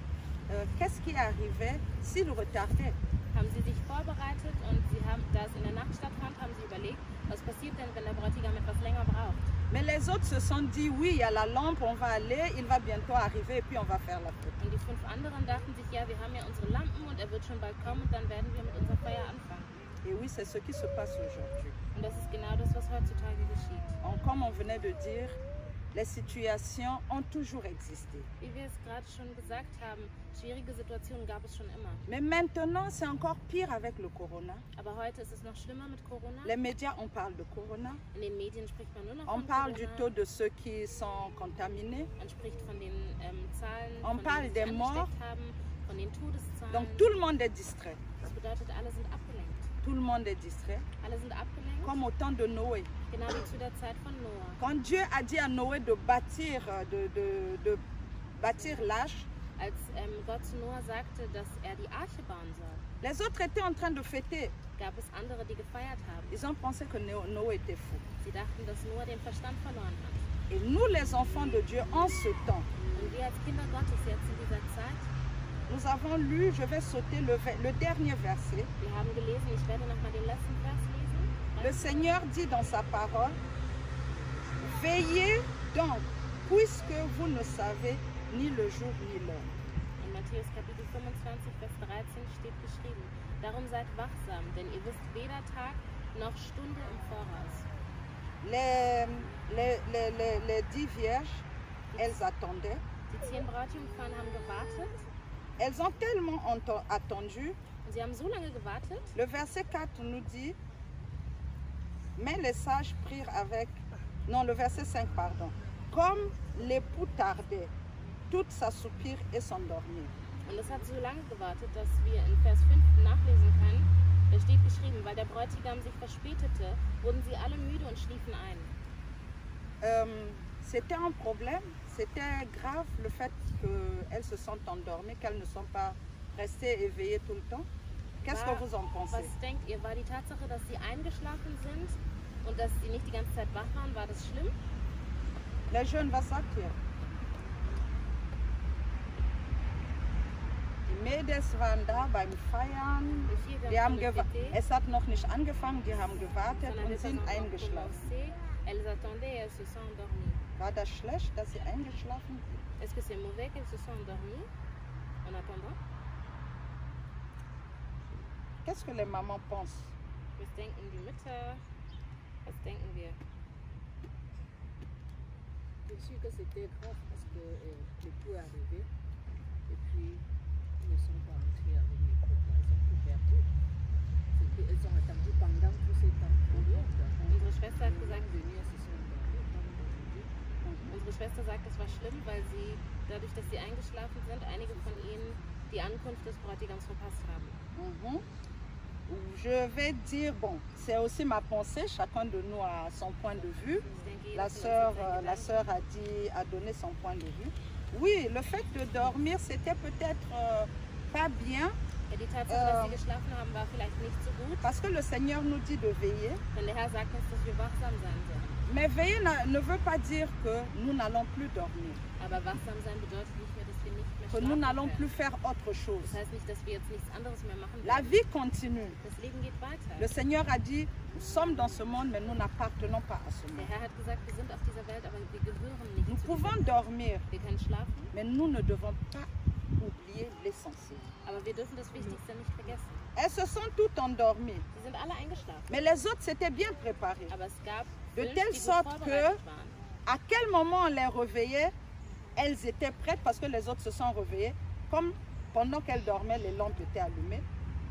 Speaker 1: qu'est-ce qui arrivait s'ils retardaient?
Speaker 3: haben sie sich vorbereitet und sie haben, da es in der Nacht stattfand, haben sie überlegt, was passiert denn, wenn der Bräutigam etwas länger braucht.
Speaker 1: Mais les autres se sont dit, oui, il y a la lampe, on va aller, il va bientôt arriver et puis on va faire la fête.
Speaker 3: Und die 5 anderen dachten sich, ja, wir haben ja unsere Lampen und er wird schon bald kommen und dann werden wir mit unserer Feier anfangen.
Speaker 1: Et oui, c'est ce qui se passe aujourd'hui.
Speaker 3: Und das ist genau das, was heutzutage geschieht.
Speaker 1: Comme on venait de dire, les situations ont toujours existé.
Speaker 3: Wie wir es gerade schon gesagt haben, schwierige Situationen gab es schon immer.
Speaker 1: Mais maintenant, c'est encore pire avec le corona.
Speaker 3: Aber heute ist es noch schlimmer mit Corona.
Speaker 1: Les médias, on parle de corona.
Speaker 3: In den Medien spricht man nur noch
Speaker 1: On
Speaker 3: von
Speaker 1: parle du
Speaker 3: Corona.
Speaker 1: taux de ceux qui sont contaminés.
Speaker 3: Man spricht von den Zahlen,
Speaker 1: On
Speaker 3: von
Speaker 1: parle
Speaker 3: denen die
Speaker 1: des
Speaker 3: sich
Speaker 1: morts.
Speaker 3: angesteckt haben, von den Todeszahlen.
Speaker 1: Donc tout le monde est distrait.
Speaker 3: Das bedeutet, alle sind abgelenkt.
Speaker 1: Tout le monde est distrait.
Speaker 3: Alle sind abgelenkt,
Speaker 1: Comme au temps de Noé.
Speaker 3: genau wie zu der Zeit von Noah.
Speaker 1: Quand Dieu a dit à Noé de bâtir, de bâtir l'arche,
Speaker 3: Als Gott zu Noah sagte, dass er die Arche bauen soll,
Speaker 1: les autres étaient en train de fêter.
Speaker 3: gab es andere, die gefeiert haben.
Speaker 1: Ils ont pensé que Noé était fou.
Speaker 3: Sie dachten, dass Noah den Verstand verloren hat.
Speaker 1: Et nous, les enfants de Dieu, en ce temps,
Speaker 3: Und wir als Kinder Gottes jetzt in dieser Zeit,
Speaker 1: nous avons lu, je vais sauter le dernier verset.
Speaker 3: wir haben gelesen, ich werde nochmal den letzten Vers lesen.
Speaker 1: Le Seigneur dit dans sa parole, veillez donc, puisque vous ne savez ni le jour ni l'heure.
Speaker 3: In Matthäus Kapitel 25, Vers 13 steht geschrieben, darum seid wachsam, denn ihr wisst weder Tag noch Stunde im Voraus.
Speaker 1: Les 10 vierges, elles attendaient.
Speaker 3: Die 10 Brautjungfern haben gewartet
Speaker 1: Elles ont tellement attendu.
Speaker 3: und sie haben so lange gewartet.
Speaker 1: Le verset 4 nous dit, mais les sages prirent avec... Non, le verset 5, pardon. Comme l'époux tardait, toutes s'assoupirent et s'endormirent.
Speaker 3: Und es hat so lange gewartet, dass wir in Vers 5 nachlesen können. Da steht geschrieben, weil der Bräutigam sich verspätete, wurden sie alle müde und schliefen ein.
Speaker 1: c'était un problème, c'était grave le fait qu'elles se sentent endormies, qu'elles ne sont pas restées éveillées tout le temps. Qu'est-ce que vous en pensez?
Speaker 3: Was denkt ihr, war die Tatsache, dass sie eingeschlafen sind und dass sie nicht die ganze Zeit wach waren, war das schlimm?
Speaker 1: Les jeunes, was sagt ihr? Die Mädels waren da beim Feiern, die haben es hat noch nicht angefangen, die haben gewartet
Speaker 3: On avait
Speaker 1: und
Speaker 3: pas
Speaker 1: sind
Speaker 3: encore
Speaker 1: eingeschlafen.
Speaker 3: commencé. Elles attendaient et elles se sont endormies.
Speaker 1: War das schlecht, dass sie eingeschlafen sind?
Speaker 3: Est-ce que c'est mauvais qu'elles se sont endormies en attendant?
Speaker 1: Qu'est-ce que les mamans pensent?
Speaker 3: Was denken die Mütter? Was denken wir?
Speaker 6: Je suis que c'était grave parce que l'époux est arrivé et puis ils ne sont pas entrés avec les copains, ils ont tout perdu. C'est qu'ils ont attendu pendant tous ces temps pour eux.
Speaker 3: Unsere Schwester hat gesagt,
Speaker 6: Venus, elles se sont endormis, comme aujourd'hui.
Speaker 3: unsere Schwester sagt, es war schlimm, weil sie, dadurch, dass sie eingeschlafen sind, einige von ihnen die Ankunft des Bräutigams verpasst haben.
Speaker 1: Mhm. Je vais dire, bon, c'est aussi ma pensée, chacun de nous a son point de vue.
Speaker 3: Ich denke, jeder
Speaker 1: La
Speaker 3: von uns
Speaker 1: sœur,
Speaker 3: hat seinen
Speaker 1: la
Speaker 3: Gedanken.
Speaker 1: sœur a donné son point de vue. Oui, le fait de dormir, c'était peut-être pas bien,
Speaker 3: Ja, die Tatsache, dass sie geschlafen haben, war vielleicht nicht so gut,
Speaker 1: parce que le Seigneur nous dit de veiller.
Speaker 3: denn der Herr sagt uns, dass wir wachsam sein sollen.
Speaker 1: Mais veiller ne veut pas dire que nous n'allons plus dormir,
Speaker 3: Aber wachsam sein bedeutet nicht mehr, dass wir nicht mehr
Speaker 1: que nous
Speaker 3: schlafen
Speaker 1: n'allons
Speaker 3: können.
Speaker 1: plus faire autre chose.
Speaker 3: Das heißt nicht, dass wir jetzt nichts anderes mehr machen
Speaker 1: La
Speaker 3: werden.
Speaker 1: vie continue.
Speaker 3: Das Leben geht weiter.
Speaker 1: Le Seigneur a dit, nous sommes dans ce monde, mais nous n'appartenons pas à ce
Speaker 3: Der
Speaker 1: monde.
Speaker 3: Herr hat gesagt, wir sind auf dieser Welt, aber wir gehören nicht
Speaker 1: Nous
Speaker 3: zu
Speaker 1: pouvons
Speaker 3: dieser Welt.
Speaker 1: dormir,
Speaker 3: Wir können schlafen,
Speaker 1: mais nous ne devons pas oublier l'essentiel.
Speaker 3: aber wir dürfen das Wichtigste nicht vergessen.
Speaker 1: Elles se sont toutes endormies,
Speaker 3: Sie sind alle eingeschlafen,
Speaker 1: mais les autres s'étaient bien préparées.
Speaker 3: aber es gab
Speaker 1: De
Speaker 3: 5,
Speaker 1: telle
Speaker 3: die gut
Speaker 1: sorte
Speaker 3: vorbereitet waren.
Speaker 1: À quel moment on les réveillait, elles étaient prêtes parce que les autres se sont réveillées. Comme pendant qu'elles dormaient, les lampes étaient allumées,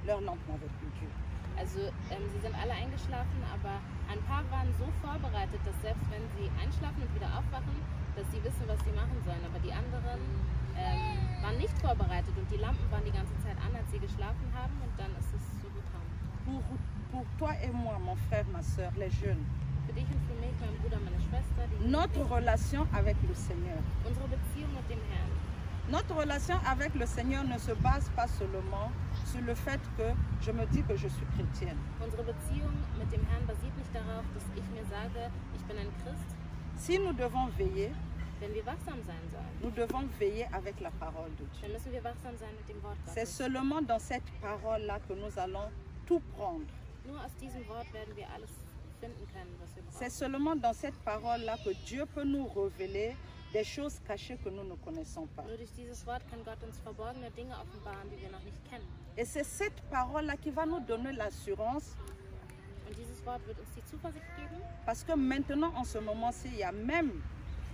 Speaker 1: leurs lampes n'avaient plus Dieu.
Speaker 3: Also sie sind alle eingeschlafen, aber ein paar waren so vorbereitet, dass selbst wenn sie einschlafen und wieder aufwachen, dass sie wissen, was sie machen sollen. Aber die anderen waren nicht vorbereitet und die Lampen waren die ganze Zeit an, als sie geschlafen haben und dann ist es so gekommen.
Speaker 1: Pour toi et moi, mon frère, ma soeur, les jeunes,
Speaker 3: Für dich und für mich, mein Bruder, meine Schwester, die
Speaker 1: notre relation avec le Seigneur.
Speaker 3: unsere Beziehung mit dem Herrn.
Speaker 1: Notre relation avec le Seigneur ne se base pas seulement sur le fait que je me dis que je suis chrétienne.
Speaker 3: Unsere Beziehung mit dem Herrn basiert nicht darauf, dass ich mir sage, ich bin ein Christ.
Speaker 1: Si nous devons veiller,
Speaker 3: Wenn wir wachsam sein sollen,
Speaker 1: nous devons veiller avec la parole de Dieu.
Speaker 3: dann müssen wir wachsam sein mit dem Wort
Speaker 1: C'est
Speaker 3: Gottes.
Speaker 1: seulement dans cette parole-là que nous allons tout prendre.
Speaker 3: Nur aus diesem Wort werden wir alles finden können, was wir
Speaker 1: C'est
Speaker 3: brauchen.
Speaker 1: seulement dans cette parole-là que Dieu peut nous révéler des choses cachées que nous ne connaissons pas.
Speaker 3: Nur durch dieses Wort kann Gott uns verborgene Dinge offenbaren, die wir noch nicht kennen.
Speaker 1: Et c'est cette parole-là qui va nous donner l'assurance,
Speaker 3: Und dieses Wort wird uns die Zuversicht geben,
Speaker 1: parce que maintenant, en ce moment-ci, il y a même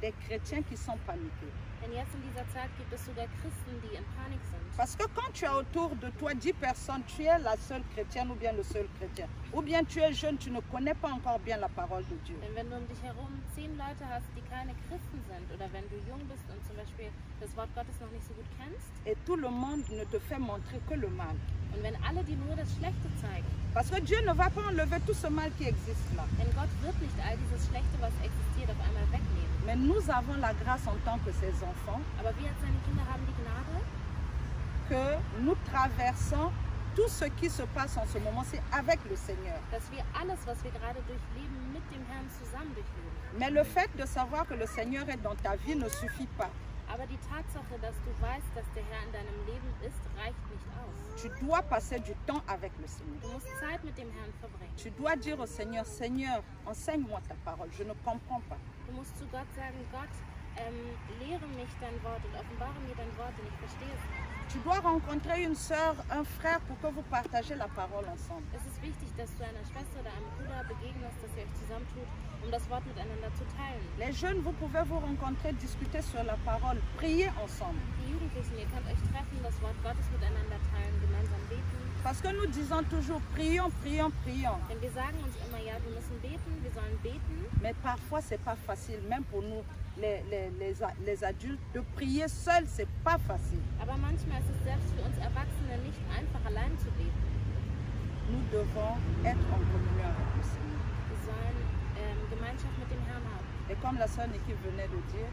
Speaker 1: des chrétiens qui sont paniqués.
Speaker 3: denn jetzt in dieser Zeit gibt es sogar Christen, die in Panik sind.
Speaker 1: Parce que quand tu as autour de toi 10 personnes, tu es la seule chrétienne ou bien le seul chrétien. Ou bien tu es jeune, tu ne connais pas encore bien la parole de Dieu.
Speaker 3: Denn wenn du um dich herum 10 Leute hast, die keine Christen sind, oder wenn du jung bist und zum Beispiel das Wort Gottes noch nicht so gut kennst,
Speaker 1: Et tout le monde ne te fait montrer que le mal.
Speaker 3: und wenn alle dir nur das Schlechte zeigen,
Speaker 1: Parce que Dieu ne va pas enlever tout ce mal qui existe là.
Speaker 3: denn Gott wird nicht all dieses Schlechte, was existiert, auf einmal wegnehmen.
Speaker 1: Mais nous avons la grâce en tant que ses enfants
Speaker 3: Aber wir als seine Kinder haben die Gnade,
Speaker 1: que nous traversons tout ce qui se passe en ce moment-ci avec le Seigneur.
Speaker 3: dass wir alles, was wir gerade durchleben, mit dem Herrn zusammen durchleben.
Speaker 1: Mais le fait de savoir que le Seigneur est dans ta vie ne suffit pas.
Speaker 3: Aber die Tatsache, dass du weißt, dass der Herr in deinem Leben ist, reicht nicht aus.
Speaker 1: Tu dois passer du temps avec le Seigneur.
Speaker 3: Du musst Zeit mit dem Herrn verbringen.
Speaker 1: Tu dois dire au Seigneur, Seigneur, enseigne-moi ta parole, je ne comprends pas.
Speaker 3: Du musst zu Gott sagen, Gott, lehre mich dein Wort und offenbare mir dein Wort, denn ich verstehe es nicht.
Speaker 1: Tu dois rencontrer une sœur, un frère pour que vous partagez la parole ensemble.
Speaker 3: Es ist wichtig, dass du einer Schwester oder einem Bruder begegnest, dass ihr euch zusammentut, um das Wort miteinander zu teilen.
Speaker 1: Les jeunes, vous pouvez vous rencontrer, discuter sur la parole, prier ensemble.
Speaker 3: Die Jugendlichen, ihr könnt euch treffen, das Wort Gottes miteinander teilen, gemeinsam beten.
Speaker 1: Parce que nous disons toujours, prions, prions, prions.
Speaker 3: Denn wir sagen uns immer, ja, wir müssen beten, wir sollen beten.
Speaker 1: Mais parfois, ce n'est pas facile, même pour nous, les adultes, de prier seul, ce n'est pas facile.
Speaker 3: Aber manchmal ist es selbst für uns Erwachsene nicht einfach, allein zu beten.
Speaker 1: Nous devons être en communion avec le Seigneur.
Speaker 3: Wir sollen Gemeinschaft mit dem Herrn haben.
Speaker 1: Et comme la sœur Niki venait de dire,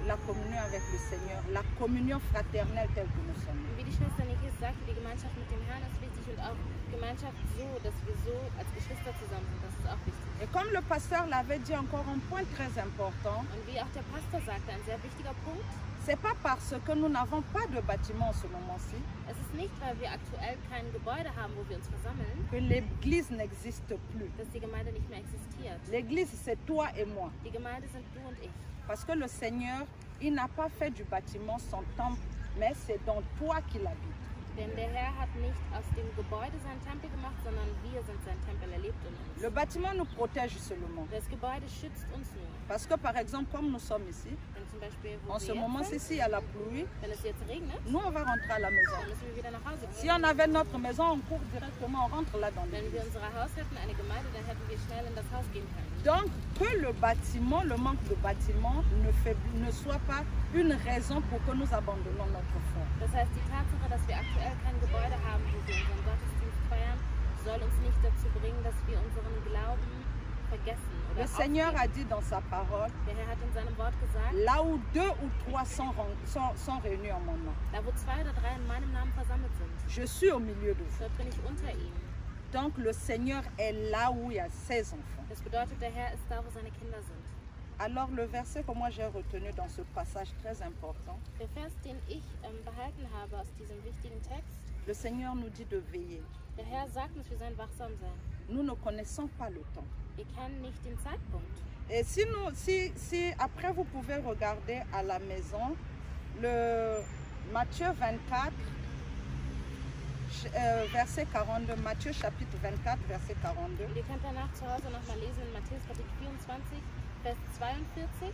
Speaker 1: la communion avec le Seigneur, la communion fraternelle telle que nous sommes.
Speaker 3: Und wie die Schwester Nikis sagte, die Gemeinschaft mit dem Herrn ist wichtig und auch Gemeinschaft so, dass wir so als Geschwister zusammen sind, das ist auch wichtig.
Speaker 1: Et comme le pasteur l'avait dit, encore un point très important,
Speaker 3: Und wie auch der Pastor sagte, ein sehr wichtiger Punkt,
Speaker 1: c'est pas parce que nous n'avons pas de bâtiment en ce moment-ci
Speaker 3: es ist nicht, weil wir aktuell kein Gebäude haben, wo wir uns versammeln,
Speaker 1: que l'église n'existe plus.
Speaker 3: dass die Gemeinde nicht mehr existiert.
Speaker 1: L'église, c'est toi et moi.
Speaker 3: Die Gemeinde sind du und ich.
Speaker 1: Parce que le Seigneur, il n'a pas fait du bâtiment son temple, mais c'est dans toi qu'il habite.
Speaker 3: Denn der Herr hat nicht aus dem Gebäude seinen Tempel gemacht, sondern wir sind sein Tempel, er lebt in uns.
Speaker 1: Le bâtiment nous protège seulement.
Speaker 3: Das Gebäude schützt uns nur.
Speaker 1: Parce que par exemple, comme nous sommes ici,
Speaker 3: Denn zum Beispiel, wo
Speaker 1: en
Speaker 3: wir
Speaker 1: ce moment,
Speaker 3: jetzt sind,
Speaker 1: ici, il y a la pluie,
Speaker 3: wenn es jetzt regnet,
Speaker 1: nous, on va rentrer à la maison.
Speaker 3: dann müssen wir wieder nach Hause
Speaker 1: Si
Speaker 3: gehen.
Speaker 1: on avait notre maison, on court directement, on rentre là dans
Speaker 3: Wenn wir
Speaker 1: l'église.
Speaker 3: unser Haus hätten, eine Gemeinde, dann hätten wir schnell in das Haus gehen können.
Speaker 1: Donc, que le bâtiment, le manque de bâtiment ne soit pas une raison pour que nous abandonnons notre foi.
Speaker 3: Das heißt, die Tatsache, dass wir aktuell kein Gebäude haben, wo wir unseren Gottesdienst feiern, soll uns nicht dazu bringen, dass wir unseren Glauben vergessen oder
Speaker 1: Le Seigneur
Speaker 3: aufgeben.
Speaker 1: a dit dans sa parole,
Speaker 3: Der Herr hat in seinem Wort gesagt,
Speaker 1: là où 2 ou 3 sont réunis en mon nom,
Speaker 3: da wo 2 oder 3 in meinem Namen versammelt sind,
Speaker 1: je suis au milieu de vous.
Speaker 3: dort bin ich unter ihm.
Speaker 1: Donc le Seigneur est là où il y a ses enfants.
Speaker 3: Das bedeutet, der Herr ist da, wo seine Kinder sind.
Speaker 1: Alors le verset que moi j'ai retenu dans ce passage très important,
Speaker 3: Der Vers, den ich behalten habe aus diesem wichtigen Text,
Speaker 1: le Seigneur nous dit de veiller.
Speaker 3: der Herr sagt uns, wir sollen wachsam sein.
Speaker 1: Nous ne connaissons pas le temps.
Speaker 3: Wir kennen nicht den Zeitpunkt.
Speaker 1: Et si après vous pouvez regarder à la maison le Matthieu 24, verset 42, Matthieu chapitre 24, verset 42.
Speaker 3: Und ihr könnt danach zu Hause nochmal lesen in Matthäus Kapitel 24, Vers 42.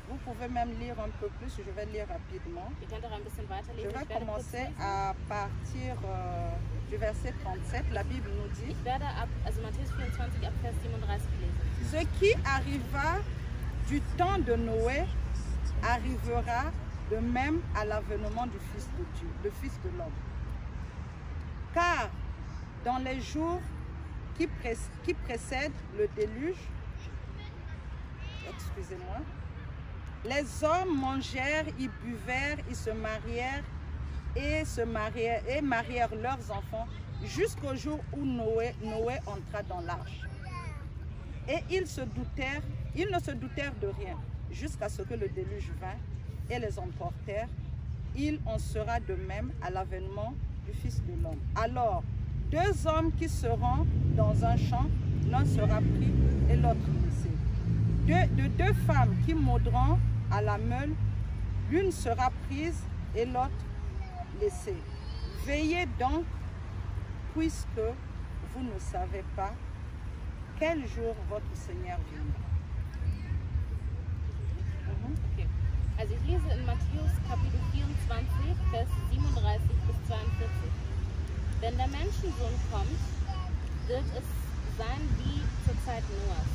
Speaker 1: Vous pouvez même lire un peu plus, je vais lire rapidement.
Speaker 3: Ihr könnt auch ein bisschen
Speaker 1: Je
Speaker 3: weiterlesen.
Speaker 1: vais
Speaker 3: Ich werde kurz
Speaker 1: commencer
Speaker 3: lesen.
Speaker 1: à partir du verset 37. La Bible nous dit:
Speaker 3: Ich werde also Matthäus 24 ab Vers 37 lesen.
Speaker 1: Ce qui arriva du temps de Noé arrivera de même à l'avènement du Fils de Dieu, le Fils de l'homme. Car dans les jours qui précèdent le déluge, excusez-moi, les hommes mangèrent, ils buvèrent, ils se marièrent et marièrent leurs enfants jusqu'au jour où Noé entra dans l'arche. Et ils ne se doutèrent de rien jusqu'à ce que le déluge vint et les emportèrent. Il en sera de même à l'avènement du Fils de l'homme. Alors, 2 hommes qui seront dans un champ, l'un sera pris et l'autre laissé. Deux femmes qui mordront à la meule, l'une sera prise et l'autre laissée. Veillez donc, puisque vous ne savez pas quel jour votre Seigneur viendra.
Speaker 3: Okay. Also ich lese in Matthäus Kapitel 24, Vers 37 bis 42. Wenn der Menschensohn kommt, wird es sein wie zur Zeit Noahs.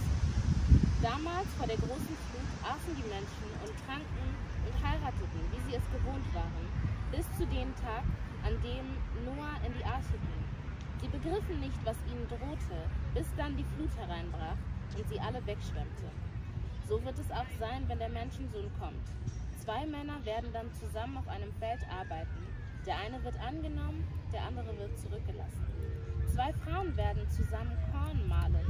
Speaker 3: Damals vor der großen Flut aßen die Menschen und tranken und heirateten, wie sie es gewohnt waren, bis zu dem Tag, an dem Noah in die Arche ging. Sie begriffen nicht, was ihnen drohte, bis dann die Flut hereinbrach und sie alle wegschwemmte. So wird es auch sein, wenn der Menschensohn kommt. 2 Männer werden dann zusammen auf einem Feld arbeiten. Der eine wird angenommen, der andere wird zurückgelassen. 2 Frauen werden zusammen Korn mahlen.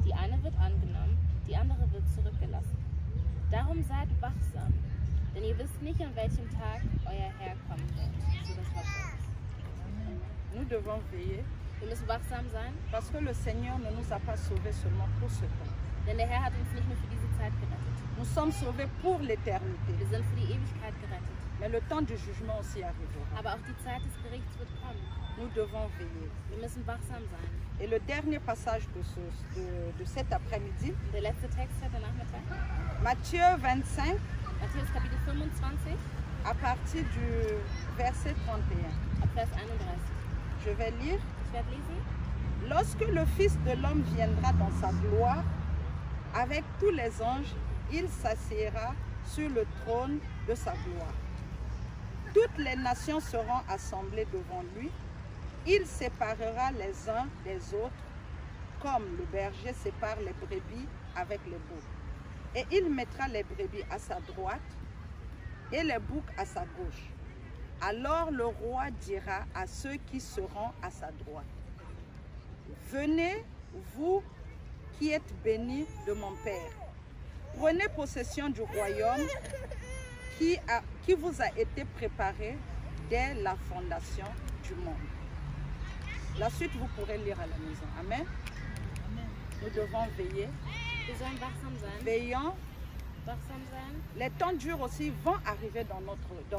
Speaker 3: Die eine wird angenommen, die andere wird zurückgelassen. Darum seid wachsam, denn ihr wisst nicht, an welchem Tag euer Herr kommen wird. So das Wort Gottes.
Speaker 1: Nous devons veiller
Speaker 3: Wir müssen wachsam sein,
Speaker 1: parce que le Seigneur ne nous a pas sauvés seulement pour ce temps.
Speaker 3: denn der Herr hat uns nicht nur für diese Zeit gerettet.
Speaker 1: Nous sommes sauvés pour l'éternité.
Speaker 3: Wir sind für die Ewigkeit gerettet.
Speaker 1: Mais le temps du jugement aussi arrivera.
Speaker 3: Aber auch die Zeit des Gerichts wird kommen.
Speaker 1: Nous devons veiller.
Speaker 3: Wir müssen wachsam sein.
Speaker 1: Et le dernier passage de cet après-midi,
Speaker 3: Und der letzte Text heute Nachmittag,
Speaker 1: Matthieu 25,
Speaker 3: Matthäus Kapitel 25,
Speaker 1: à partir du verset 31.
Speaker 3: ab Vers 31.
Speaker 1: Je vais lire.
Speaker 3: Ich werde lesen.
Speaker 1: Lorsque le Fils de l'homme viendra dans sa gloire, avec tous les anges, il s'assiera sur le trône de sa gloire. Toutes les nations seront assemblées devant lui. Il séparera les uns des autres, comme le berger sépare les brebis avec les boucs. Et il mettra les brebis à sa droite et les boucs à sa gauche. Alors le roi dira à ceux qui seront à sa droite, venez, vous qui êtes bénis de mon Père, prenez possession du royaume qui vous a été préparé dès la fondation du monde. La suite, vous pourrez lire à la maison. Amen. Nous devons veiller.
Speaker 3: Wir sollen wachsam sein.
Speaker 1: Veillons.
Speaker 3: Wachsam sein.
Speaker 1: Les temps durs aussi vont arriver dans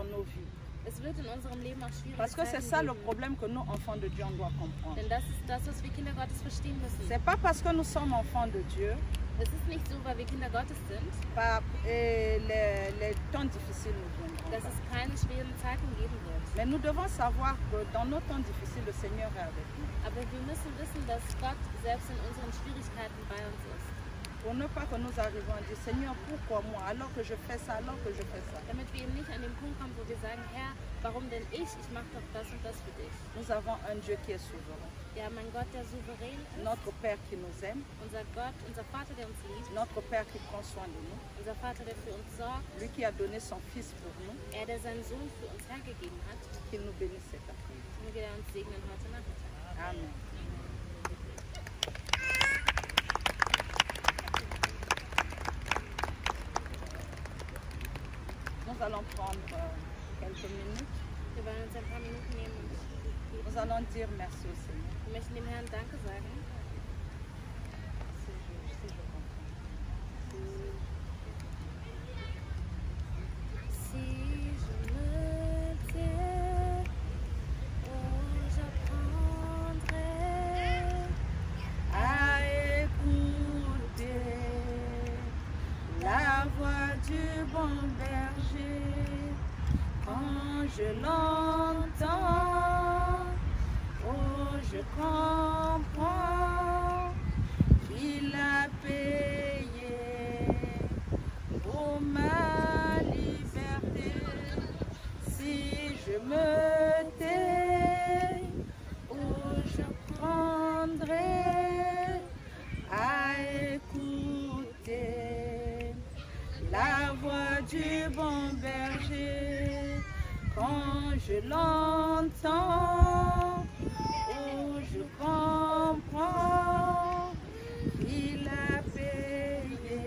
Speaker 1: nos vies.
Speaker 3: Es wird in unserem Leben auch schwierige
Speaker 1: Parce que c'est
Speaker 3: Zeiten
Speaker 1: ça le
Speaker 3: geben.
Speaker 1: problème que nous, enfants de Dieu, on doit comprendre.
Speaker 3: Denn das ist das, was wir Kinder Gottes verstehen müssen.
Speaker 1: C'est pas parce que nous sommes enfants de Dieu,
Speaker 3: Es ist nicht so, weil wir Kinder Gottes sind,
Speaker 1: les temps difficiles nous viendront.
Speaker 3: dass es keine schweren Zeiten geben wird.
Speaker 1: Mais nous devons savoir que dans nos temps difficiles, le Seigneur est avec nous.
Speaker 3: Aber wir müssen wissen, dass Gott selbst in unseren Schwierigkeiten bei uns ist.
Speaker 1: Pour ne pas que nous arrivions à dire, Seigneur, pourquoi moi, alors que je fais ça, alors que je fais ça.
Speaker 3: Damit wir eben nicht an den Punkt kommen, wo wir sagen, Herr, warum denn ich? Ich mache doch das und das für dich.
Speaker 1: Nous avons un Dieu qui est souverain.
Speaker 3: Wir haben einen Gott, der souverän ist.
Speaker 1: Notre Père qui nous aime,
Speaker 3: Unser Gott, unser Vater, der uns liebt.
Speaker 1: notre Père qui prend soin de nous,
Speaker 3: Unser Vater, der für uns sorgt.
Speaker 1: lui qui a donné son Fils pour nous,
Speaker 3: Er, der seinen Sohn für uns hergegeben hat.
Speaker 1: qu'il nous bénisse cet après-midi.
Speaker 3: Möge er uns segnen heute Nachmittag.
Speaker 1: Amen. Nous allons prendre quelques minutes.
Speaker 3: Wir wollen uns ein paar Minuten nehmen und beten.
Speaker 1: Nous allons dire merci au Seigneur.
Speaker 3: Wir möchten dem Herrn Danke sagen. Si je me tais, oh, j'apprendrai
Speaker 1: À écouter la voix du bon berger quand je l'entends, oh je comprends qu'il a payé pour ma liberté. Si je me tais, oh je prendrai à écouter la voix du bon berger quand je l'entends, oh je comprends qu'il a payé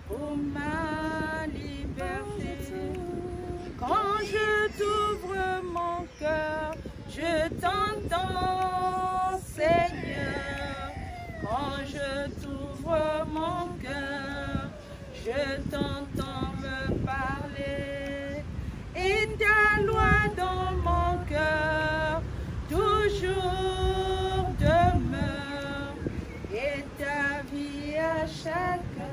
Speaker 1: pour ma liberté. Quand je t'ouvre mon cœur, je t'entends, Seigneur. Quand je t'ouvre mon cœur, je t'entends me parler. Et ta loi dans mon cœur toujours demeure. Et ta vie à chaque heure.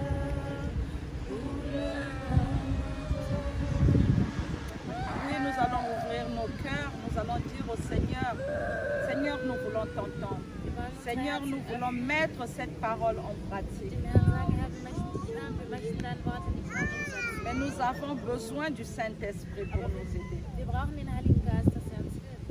Speaker 1: Oui, nous allons ouvrir nos cœurs, nous allons dire au Seigneur, Seigneur, nous voulons t'entendre. Seigneur, nous voulons mettre cette parole en pratique.
Speaker 3: Dem Herrn sagen, Herr, wir möchten dich hören, wir möchten deine Worte nicht mehr umsetzen.
Speaker 1: Mais nous avons besoin du Saint-Esprit pour nous aider.
Speaker 3: Wir brauchen den Heiligen Geist, dass er uns hilft.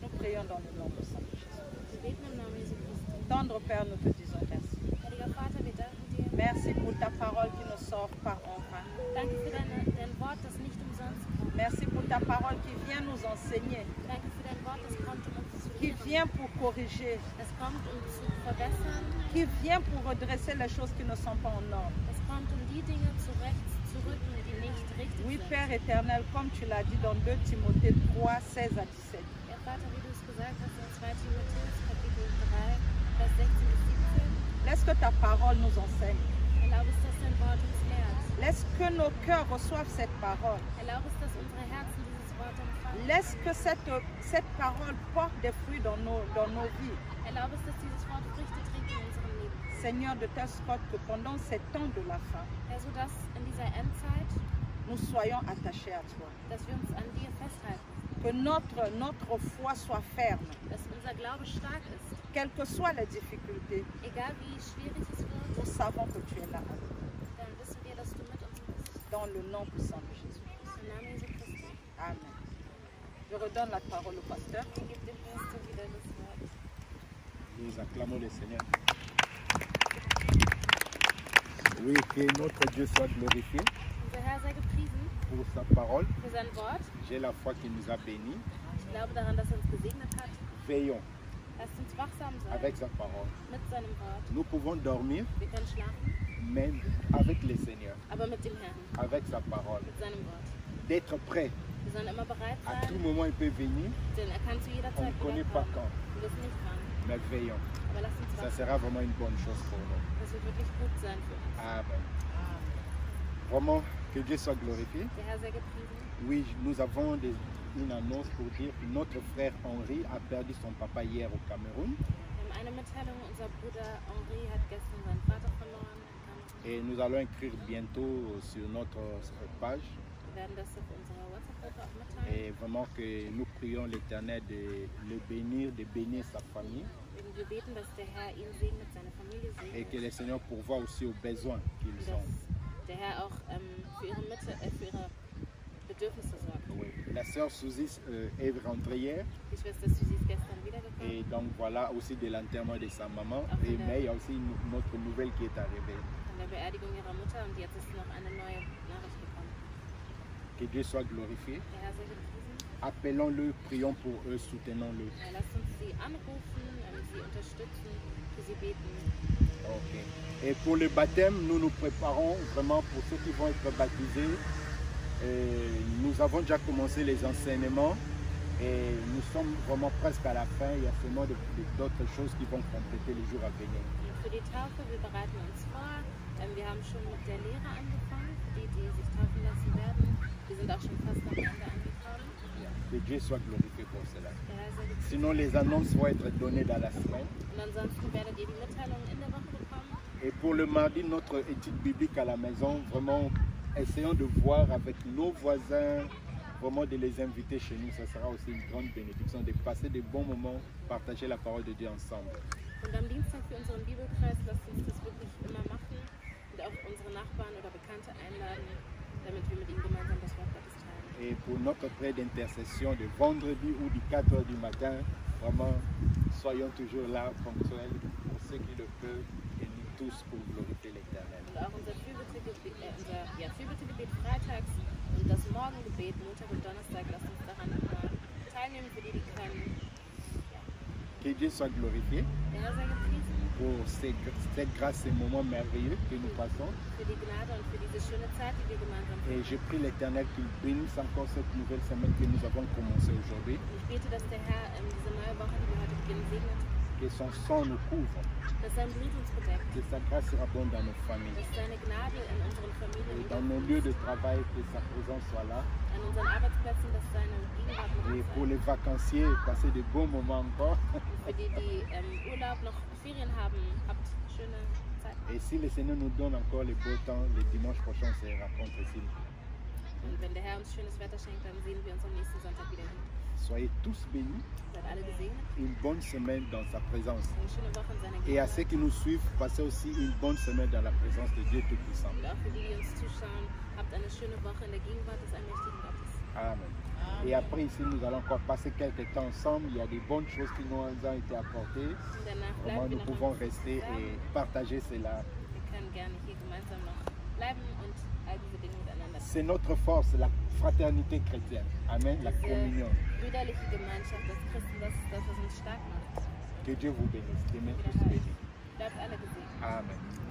Speaker 1: Nous prions dans le nom de Saint Jésus.
Speaker 3: Wir beten im Namen Jesu Christi.
Speaker 1: Tendre Père, nous te disons merci.
Speaker 3: Heiliger Vater, wir danken dir.
Speaker 1: Merci pour ta parole qui nous sort par enfant.
Speaker 3: Danke für dein Wort, das nicht umsonst kommt.
Speaker 1: Merci pour ta parole qui vient nous enseigner,
Speaker 3: Danke für dein Wort, das kommt, um uns zu
Speaker 1: qui
Speaker 3: lehren.
Speaker 1: vient pour corriger,
Speaker 3: Das kommt, um zu verbessern.
Speaker 1: qui vient pour redresser les choses qui ne sont pas en ordre.
Speaker 3: Das kommt, um die Dinge zu rücken, die nicht richtig
Speaker 1: Oui,
Speaker 3: sind.
Speaker 1: Père éternel, comme tu l'as dit dans 2 Timothée 3, 16 à 17.
Speaker 3: Ja, Vater, wie du es gesagt hast in 2 Timotheus, Kapitel 3, Vers 16 bis 17.
Speaker 1: Laisse que ta parole nous enseigne.
Speaker 3: Erlaube es, dass dein Wort uns lehrt.
Speaker 1: Laisse que nos cœurs reçoivent cette parole.
Speaker 3: Erlaube es, dass unsere Herzen dieses Wort empfangen.
Speaker 1: Laisse que cette parole porte des fruits dans nos vies.
Speaker 3: Erlaube es, dass dieses Wort Früchte trägt in unserem Leben.
Speaker 1: Seigneur, de telle sorte que pendant ces temps de la fin,
Speaker 3: Herr, sodass in dieser Endzeit,
Speaker 1: nous soyons attachés à toi.
Speaker 3: dass wir uns an dir festhalten.
Speaker 1: Que notre foi soit ferme,
Speaker 3: Dass unser Glaube stark ist.
Speaker 1: quelles que soient les difficultés.
Speaker 3: Egal wie schwierig es wird,
Speaker 1: Nous savons que tu es là avec nous.
Speaker 3: dann wissen wir, dass du mit uns bist.
Speaker 1: Dans le nom puissant de Jésus.
Speaker 3: Im Namen Jesu Christi.
Speaker 1: Amen. Je redonne la parole au pasteur.
Speaker 3: Ich gebe dem Pastor wieder das Wort.
Speaker 2: Nous acclamons le Seigneur. Oui, que notre Dieu soit glorifié
Speaker 3: Unser Herr sei gepriesen
Speaker 2: pour sa parole.
Speaker 3: für sein Wort.
Speaker 2: J'ai la foi qu'il nous a bénis.
Speaker 3: Ich glaube daran, dass er uns gesegnet hat.
Speaker 2: Veillons
Speaker 3: Lasst uns wachsam sein
Speaker 2: avec sa parole.
Speaker 3: mit seinem Wort.
Speaker 2: Nous pouvons dormir,
Speaker 3: Wir können schlafen,
Speaker 2: même avec le Seigneur,
Speaker 3: aber mit dem Herrn,
Speaker 2: avec sa parole.
Speaker 3: mit seinem Wort.
Speaker 2: D'être prêt.
Speaker 3: Wir sollen immer bereit
Speaker 2: À tout
Speaker 3: sein,
Speaker 2: moment, il peut venir.
Speaker 3: denn er kann zu jeder
Speaker 2: On ne
Speaker 3: Zeit
Speaker 2: connaît
Speaker 3: wieder
Speaker 2: pas
Speaker 3: kommen.
Speaker 2: quand.
Speaker 3: Wir wissen nicht wann,
Speaker 2: Mais veillons.
Speaker 3: aber lasst uns
Speaker 2: Ça
Speaker 3: wachsam.
Speaker 2: sera vraiment une bonne chose pour nous.
Speaker 3: Das wird wirklich gut sein für uns.
Speaker 2: Amen. Vraiment, que Dieu soit glorifié.
Speaker 3: Der Herr sei gepriesen.
Speaker 2: Oui, nous avons une annonce pour dire que notre frère Henri a perdu son papa hier au Cameroun.
Speaker 3: Wir haben eine Mitteilung, unser Bruder Henri hat gestern seinen Vater verloren.
Speaker 2: Et nous allons écrire bientôt sur notre page.
Speaker 3: Wir werden das auf unserer WhatsApp-Gruppe auch mitteilen.
Speaker 2: Et vraiment que nous prions l'Éternel de le bénir, de bénir sa famille.
Speaker 3: Und wir beten, dass der Herr ihn segnet, seine Familie
Speaker 2: Et que
Speaker 3: segnet.
Speaker 2: le Seigneur pourvoie aussi aux besoins qu'ils
Speaker 3: Und
Speaker 2: ont.
Speaker 3: dass der Herr auch für ihre Bedürfnisse sorgt.
Speaker 2: Oui. La sœur Suzy est rentrée hier.
Speaker 3: Die Schwester Susi ist gestern wiedergekommen.
Speaker 2: Et donc voilà aussi de l'enterrement de sa maman. Mais il y a aussi une autre nouvelle qui est arrivée.
Speaker 3: Von der Beerdigung ihrer Mutter und jetzt ist noch eine neue Nachricht gekommen.
Speaker 2: Que Dieu soit glorifié.
Speaker 3: Der Herr sei gepriesen.
Speaker 2: Appelons-le, prions pour eux, soutenons-le.
Speaker 3: Lasst uns sie anrufen, sie unterstützen, für sie beten.
Speaker 2: Ok. Et pour le baptême, nous nous préparons vraiment pour ceux qui vont être baptisés. Nous avons déjà commencé les enseignements et nous sommes vraiment presque à la fin. Il y a seulement d'autres choses qui vont compléter les jours à venir.
Speaker 3: Für die Taufe, wir bereiten uns vor. Wir haben schon mit der Lehre angefangen, für die sich taufen lassen werden. Wir sind auch schon fast am Ende angekommen.
Speaker 2: Que Dieu soit glorifié pour cela.
Speaker 3: Der Herr sei gepriesen.
Speaker 2: Sinon, les annonces vont être données dans la semaine.
Speaker 3: Und ansonsten werdet ihr die Mitteilungen in der Woche bekommen.
Speaker 2: Et pour le mardi, notre étude biblique à la maison, vraiment, essayons de voir avec nos voisins, vraiment de les inviter chez nous. Ça sera aussi une grande bénédiction de passer de bons moments, partager la parole de Dieu ensemble.
Speaker 3: Und am Dienstag für unseren Bibelkreis, lasst uns das wirklich immer machen und auch unsere Nachbarn oder Bekannte einladen, damit wir mit ihnen gemeinsam das Wort Gottes teilen.
Speaker 2: Et pour notre prière d'intercession de vendredi ou du 4 h du matin, vraiment, soyons toujours là, ponctuels, pour ceux qui le peuvent, et nous tous pour glorifier l'Éternel.
Speaker 3: Und auch unser Fürbittegebet freitags und das Morgengebet Montag und Donnerstag, lasst uns daran immer teilnehmen, für die können.
Speaker 2: Que Dieu soit glorifié
Speaker 3: Der Herr sei gepriesen
Speaker 2: pour cette grâce, ces moments merveilleux que nous passons.
Speaker 3: für die Gnade und für diese schöne Zeit, die wir gemeinsam
Speaker 2: Et
Speaker 3: haben.
Speaker 2: je prie l'Éternel qu'il bénisse encore cette nouvelle semaine que nous avons commencée aujourd'hui.
Speaker 3: Ich bete, dass der Herr diese neue Woche, die wir heute beginnen, segnet,
Speaker 2: Que son sang nous couvre,
Speaker 3: dass sein Blut uns bedeckt,
Speaker 2: que sa grâce abonde dans nos familles.
Speaker 3: dass seine Gnade in unseren Familien
Speaker 2: Et dans nos lieux de travail, que sa présence soit là.
Speaker 3: an unseren Arbeitsplätzen, dass seine Gegenwart mit
Speaker 2: Et
Speaker 3: uns
Speaker 2: pour
Speaker 3: sei.
Speaker 2: les vacanciers, passer de bons moments encore.
Speaker 3: Und für die, die Urlaub noch Ferien haben, habt schöne Zeit.
Speaker 2: Et si le Seigneur nous donne encore le beau temps, le dimanche prochain, on se rencontre ici.
Speaker 3: Und wenn der Herr uns schönes Wetter schenkt, dann sehen wir uns am nächsten Sonntag wieder hin.
Speaker 2: Soyez tous bénis,
Speaker 3: Seid alle gesegnet.
Speaker 2: une bonne semaine dans sa présence.
Speaker 3: Eine schöne Woche in seiner
Speaker 2: Et à
Speaker 3: Gegenwart.
Speaker 2: ceux qui nous suivent, passez aussi une bonne semaine dans la présence de Dieu Tout-Puissant.
Speaker 3: Und auch für die, die uns zuschauen, habt eine schöne Woche in der Gegenwart des allmächtigen Gottes.
Speaker 2: Amen. Et après ici, nous allons encore passer quelques temps ensemble. Il y a des bonnes choses qui nous ont été apportées.
Speaker 3: Und danach
Speaker 2: Vraiment,
Speaker 3: bleiben wir
Speaker 2: nous
Speaker 3: noch
Speaker 2: pouvons
Speaker 3: mal
Speaker 2: rester
Speaker 3: zusammen.
Speaker 2: et partager cela.
Speaker 3: Wir können gerne hier gemeinsam noch bleiben und all diese Dinge miteinander.
Speaker 2: C'est notre force, la fraternité chrétienne. Amen, la communion.
Speaker 3: Brüderliche Gemeinschaft des Christen, das ist das, was uns stark macht.
Speaker 2: Que Dieu vous bénisse. Que nous tous bénis.
Speaker 3: Bleibt alle gesegnet.
Speaker 2: Amen.